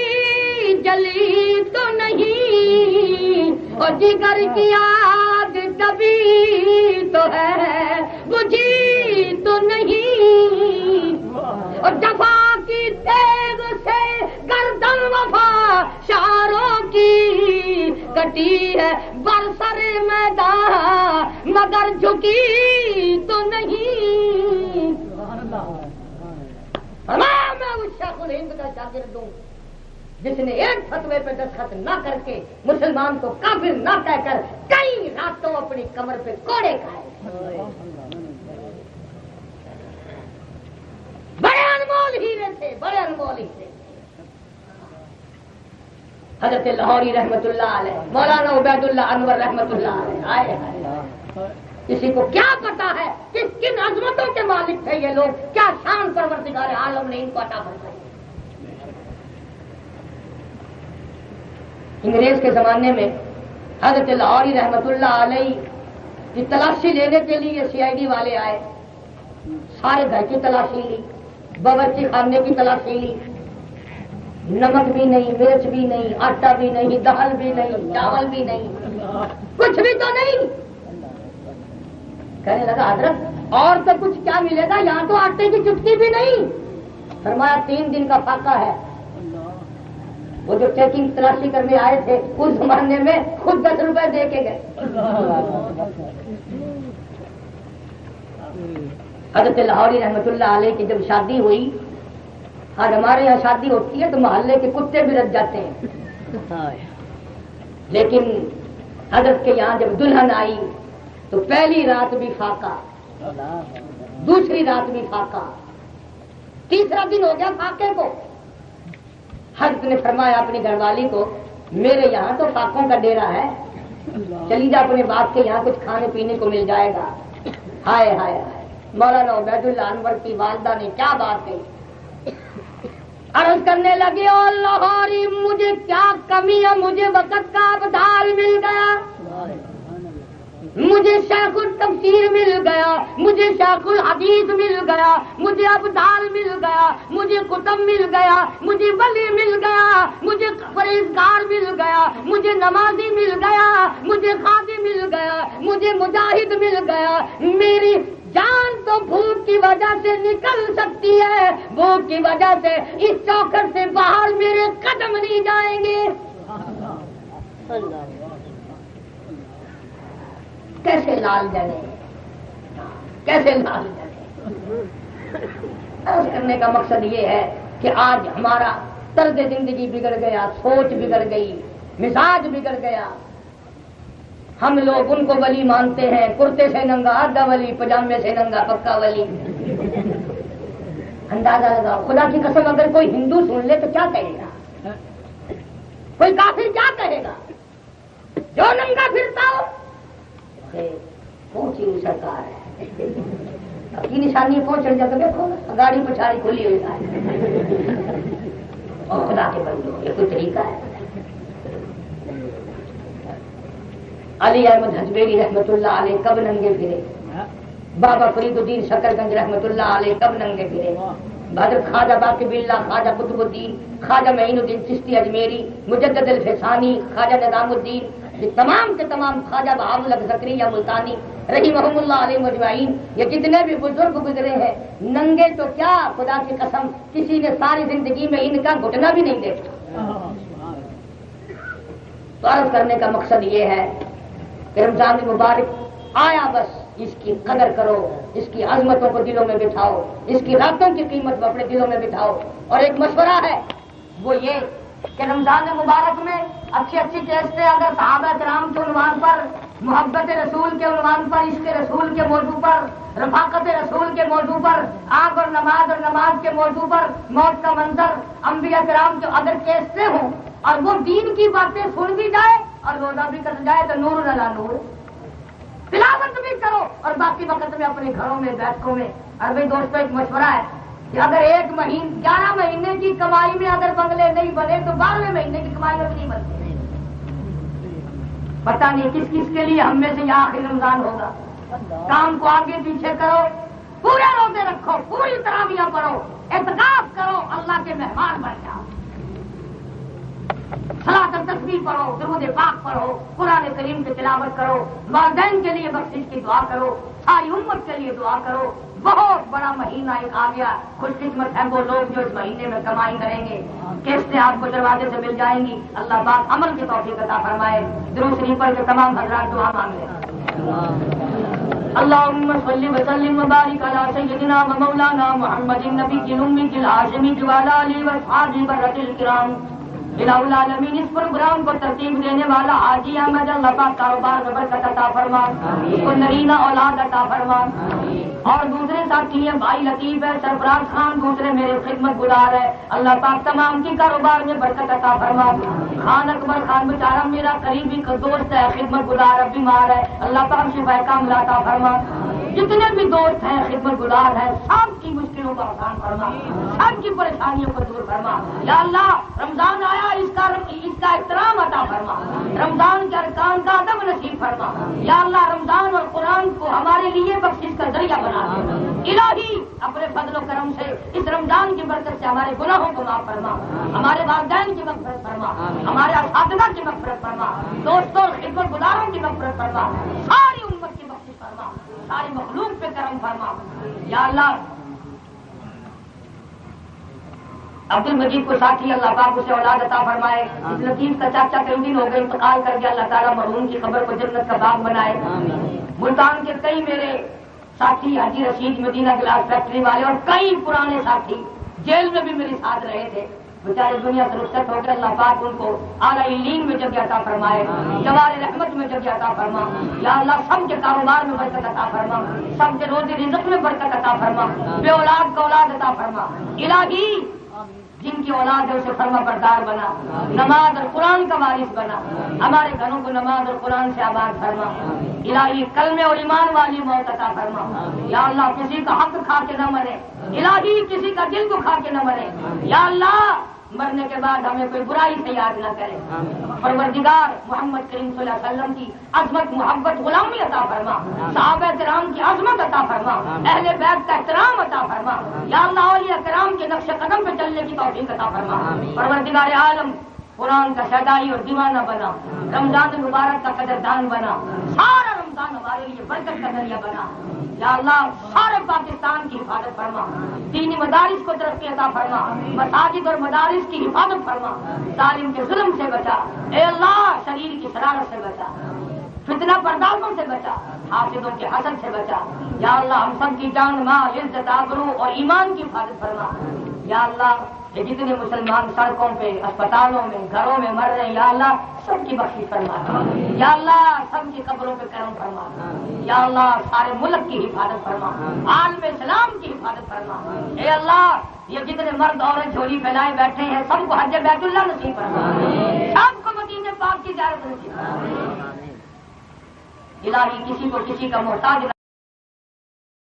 جلی تو نہیں، اور جگر کی آگ کبھی تو ہے بجھی تو نہیں، اور جفا کی تیغ سے گردن وفا شاروں کی کٹی ہے برسر میدان مگر جھکی تو نہیں. میں اس شیخ الہند کا شاگرد ہوں جس نے ایک فتوے پہ دستخط نہ کر کے مسلمان کو کافر نہ کہہ کر کئی راتوں اپنی کمر پہ کوڑے کھائے. بڑے انمول ہیرے تھے, بڑے انمول ہیرے. حضرت لاہوری رحمت اللہ علیہ, مولانا عبید اللہ انور رحمت اللہ علیہ آئے. کسی کو کیا پتا ہے کہ کن عظمتوں کے مالک تھے یہ لوگ, کیا شان پروردگار عالم نے ان کو عطا فرمائی. انگریز کے زمانے میں حضرت لاہوری رحمت اللہ علیہ کی تلاشی لینے کے لیے CID والے آئے. سارے گھر کی تلاشی لی, باورچی خانے کی تلاشی لی, نمک بھی نہیں, مرچ بھی نہیں, آٹا بھی نہیں, دال بھی نہیں, چاول بھی نہیں, کچھ بھی تو نہیں. کہنے لگا حضرت اور تو کچھ کیا ملے گا, یہاں تو آٹے کی چٹکی بھی نہیں. فرمایا 3 دن کا فاقہ ہے. وہ جو چیکنگ تلاشی کرنے آئے تھے اس زمانے میں خود 10 روپے دے کے گئے. حضرت لاہوری رحمت اللہ علیہ کی جب شادی ہوئی, آج ہمارے یہاں شادی ہوتی ہے تو محلے کے کتے بھی رچ جاتے ہیں, لیکن حضرت کے یہاں جب دلہن آئی تو پہلی رات بھی فاقہ, دوسری رات بھی فاقہ, تیسرا دن ہو گیا فاقے کو. حضرت نے فرمایا اپنی گھر والی کو, میرے یہاں تو فاقوں کا ڈیرا ہے, چلی جا اپنے باپ کے یہاں کچھ کھانے پینے کو مل جائے گا. ہائے ہائے ہائے, مولانا عبید اللہ انور کی والدہ نے کیا بات کہی. عرض کرنے لگی, او لاہوری مجھے کیا کمی ہے, مجھے وقت کا ابدال مل گیا, مجھے شیخ التفسیر مل گیا, مجھے شیخ الحدیث مل گیا, مجھے ابدال مل گیا, مجھے کتب مل گیا, مجھے ولی مل گیا, مجھے پرہیزگار مل گیا, مجھے نمازی مل گیا, مجھے قاضی مل گیا, مجھے مجاہد مل گیا. میری جان تو بھوک کی وجہ سے نکل سکتی ہے, بھوک کی وجہ سے اس چوکھٹ سے باہر میرے قدم نہیں جائیں گے. کیسے لال جنے, کیسے لال جنے. عرض کرنے کا مقصد یہ ہے کہ آج ہمارا طرز زندگی بگڑ گیا, سوچ بگڑ گئی, مزاج بگڑ گیا. ہم لوگ ان کو ولی مانتے ہیں, کرتے سے ننگا آدھا ولی, پجامے سے ننگا پکا ولی. اندازہ لگاؤ, خدا کی قسم اگر کوئی ہندو سن لے تو کیا کہے گا, کوئی کافر کیا کہے گا, جو ننگا پھرتا ہو پہنچی ہوئی سرکار ہے. کی نشانی پہنچ جاتا, دیکھو گاڑی پچھاڑی کھلی ہوئی ہے. اور خدا کے بندو, یہ کوئی طریقہ ہے. علی احمد حجبیری رحمت اللہ علیہ کب ننگے پھرے, بابا فرید الدین شکر گنج رحمت اللہ علیہ کب ننگے پھرے, حضرت خواجہ باقی باللہ, خواجہ قطب الدین, خواجہ معین الدین چشتی اجمیری, مجدد الفسانی, خواجہ نظام الدین, یہ تمام کے تمام, خواجہ بہاء الحق زکریا ملتانی رحمہم اللہ علیہ مجمعین, یہ جتنے بھی بزرگ گزرے ہیں ننگے تو کیا, خدا کی قسم کسی نے ساری زندگی میں ان کا گھٹنا بھی نہیں دیکھا. تو عرض کرنے کا مقصد یہ ہے کہ رمضان مبارک آیا, بس اس کی قدر کرو, اس کی عظمتوں کو دلوں میں بٹھاؤ, اس کی راتوں کی قیمت اپنے دلوں میں بٹھاؤ. اور ایک مشورہ ہے, وہ یہ کہ رمضان مبارک میں اچھی اچھی کیسٹیں اگر صحابہ کرام کے عنوان پر, محبت رسول کے عنوان پر, عشق رسول کے موضوع پر, رفاقت رسول کے موضوع پر, آگ اور نماز کے موضوع پر, موت کا منظر, انبیاء کرام جو اگر کیسٹیں ہوں اور وہ دین کی باتیں سن بھی جائے اور روزہ بھی کر جائے تو نور علی نور, تلاوت بھی کرو اور باقی وقت میں اپنے گھروں میں, بیٹھکوں میں. اور بھائی دوستوں, ایک مشورہ ہے کہ اگر 11 مہینے کی کمائی میں اگر بنگلے نہیں بنے تو 12ویں مہینے کی کمائی میں بھی نہیں بنتے. پتہ نہیں کس کس کے لیے ہم میں سے یہ آخری رمضان ہوگا. کام کو آگے پیچھے کرو, پورے روزے رکھو, پوری تراویح پڑھو, اعتکاف کرو, اللہ کے مہمان بن جاؤ, صلاۃ التسبیح پڑھو, درود پاک پڑھو, قرآن کریم کی تلاوت کرو, والدین کے لیے بخشش کی دعا کرو, ساری امت کے لیے دعا کرو. بہت بڑا مہینہ ایک آ گیا. خوش قسمت ہیں وہ لوگ جو اس مہینے میں کمائی کریں گے. قسطیں آپ کو دروازے سے مل جائیں گی. اللہ پاک عمل کی توفیق عطا فرمائے. درود شریف پڑھ کے تمام حضرات دعا مانگ لیں. اللهم صل وسلم وبارك على سيدنا ومولانا محمد النبي الأمي الهاشمي وعلى آله وأصحابه برة الكرام. الہ العالمین اس پروگرام کو ترتیب دینے والا حاجی احمد اللہ پاک کاروبار میں برکت عطا فرما, اس کو نرینہ اولاد عطا فرما. اور دوسرے ساتھی ہیں بھائی لطیف ہے, سرفراز خان دوسرے میرے خدمت گزار ہے. اللہ پاک تمام کی کاروبار میں برکت عطا فرما. خان اکبر خان بیچارہ میرا قریبی دوست ہے, خدمت گزار ہے, بیمار ہے. اللہ پاک شفا کاملہ عطا فرما. جتنے بھی دوست ہیں خدمت گزار ہیں, سب کی مشکلوں کو آسان فرما, سب کی پریشانیوں کو دور فرما. یا اللہ رمضان آیا, اس کا احترام عطا فرما. رمضان کے ارکان کا ادب نصیب فرما. یا اللہ رمضان اور قرآن کو ہمارے لیے بخشش کا ذریعہ بنا دے. الہی اپنے فضل و کرم سے اس رمضان کی برکت سے ہمارے گناہوں کو معاف فرما, ہمارے والدین کی مغفرت فرما, ہمارے اساتذہ کی مغفرت فرما, دوستوں اور خدمت گزاروں کی مغفرت فرما, ساری امت کی بخشش فرما, ساری مخلوق پہ کرم فرما. یا اللہ عبد المجید کو ساتھی اللہ پاک اسے اولاد عطا فرمائے. اس لطیف کا چاچا کئی دن ہو گئے انتقال کر کے, اللہ تعالیٰ مرحوم کی قبر کو جنت کا باغ بنائے. ملتان کے کئی میرے ساتھی حاجی رشید مدینہ گلاس فیکٹری والے اور کئی پرانے ساتھی جیل میں بھی میرے ساتھ رہے تھے, بیچارے دنیا سے رخصت ہو کر اللہ پاک ان کو اعلیٰ علین میں جگہ عطا فرمائے, جوار رحمت میں جگہ عطا فرما. یا اللہ سب کے کاروبار میں برکت عطا فرما, سب کے روزی رزق میں برکت عطا فرما, بے اولاد کا اولاد عطا فرما. الہی جن کی اولاد ہے اسے فرما بردار بنا, نماز اور قرآن کا وارث بنا, ہمارے گھروں کو نماز اور قرآن سے آباد فرما. الہی کلمے اور ایمان والی موت عطا فرما. یا اللہ کسی کا حق کھا کے نہ مرے, الہی کسی کا دل کو کھا کے نہ مرے. یا اللہ مرنے کے بعد ہمیں کوئی برائی سے یاد نہ کرے. پروردگار محمد کریم صلی اللہ علیہ وسلم کی عظمت محبت غلامی عطا فرما, صحابہ کرام کی عظمت عطا فرما, اہل بیت کا احترام عطا فرما. یا اللہ اولیاء کرام کے نقش قدم پہ چلنے کی توفیق عطا فرما. پروردگار عالم قرآن کا شیدائی اور دیوانہ بنا, رمضان مبارک کا قدردان بنا, سارا رمضان ہمارے لیے برکت کا ذریعہ بنا. یا اللہ سارے پاکستان کی حفاظت فرما, دینی مدارس کو ترقی عطا فرما, مساجد اور مدارس کی حفاظت فرما, ظالم کے ظلم سے بچا. اے اللہ شریر کی شرارت سے بچا, فتنہ پردازوں سے بچا, حاسدوں کے حسد سے بچا. یا اللہ ہم سب کی جان مال عزت آبرو اور ایمان کی حفاظت فرما. یا اللہ یہ جتنے مسلمان سڑکوں پہ اسپتالوں میں گھروں میں مر رہے ہیں, یا اللہ سب کی بخشش فرما. یا اللہ سب کی قبروں پہ کرم فرما. یا اللہ سارے ملک کی حفاظت فرما, عالم اسلام کی حفاظت فرما. اے اللہ یہ جتنے مرد عورت جھولی پھیلائے بیٹھے ہیں سب کو حج بیت اللہ نصیب فرما, سب کو مدینہ پاک کی زیارت نصیب فرما. الہی کسی کو کسی کا محتاج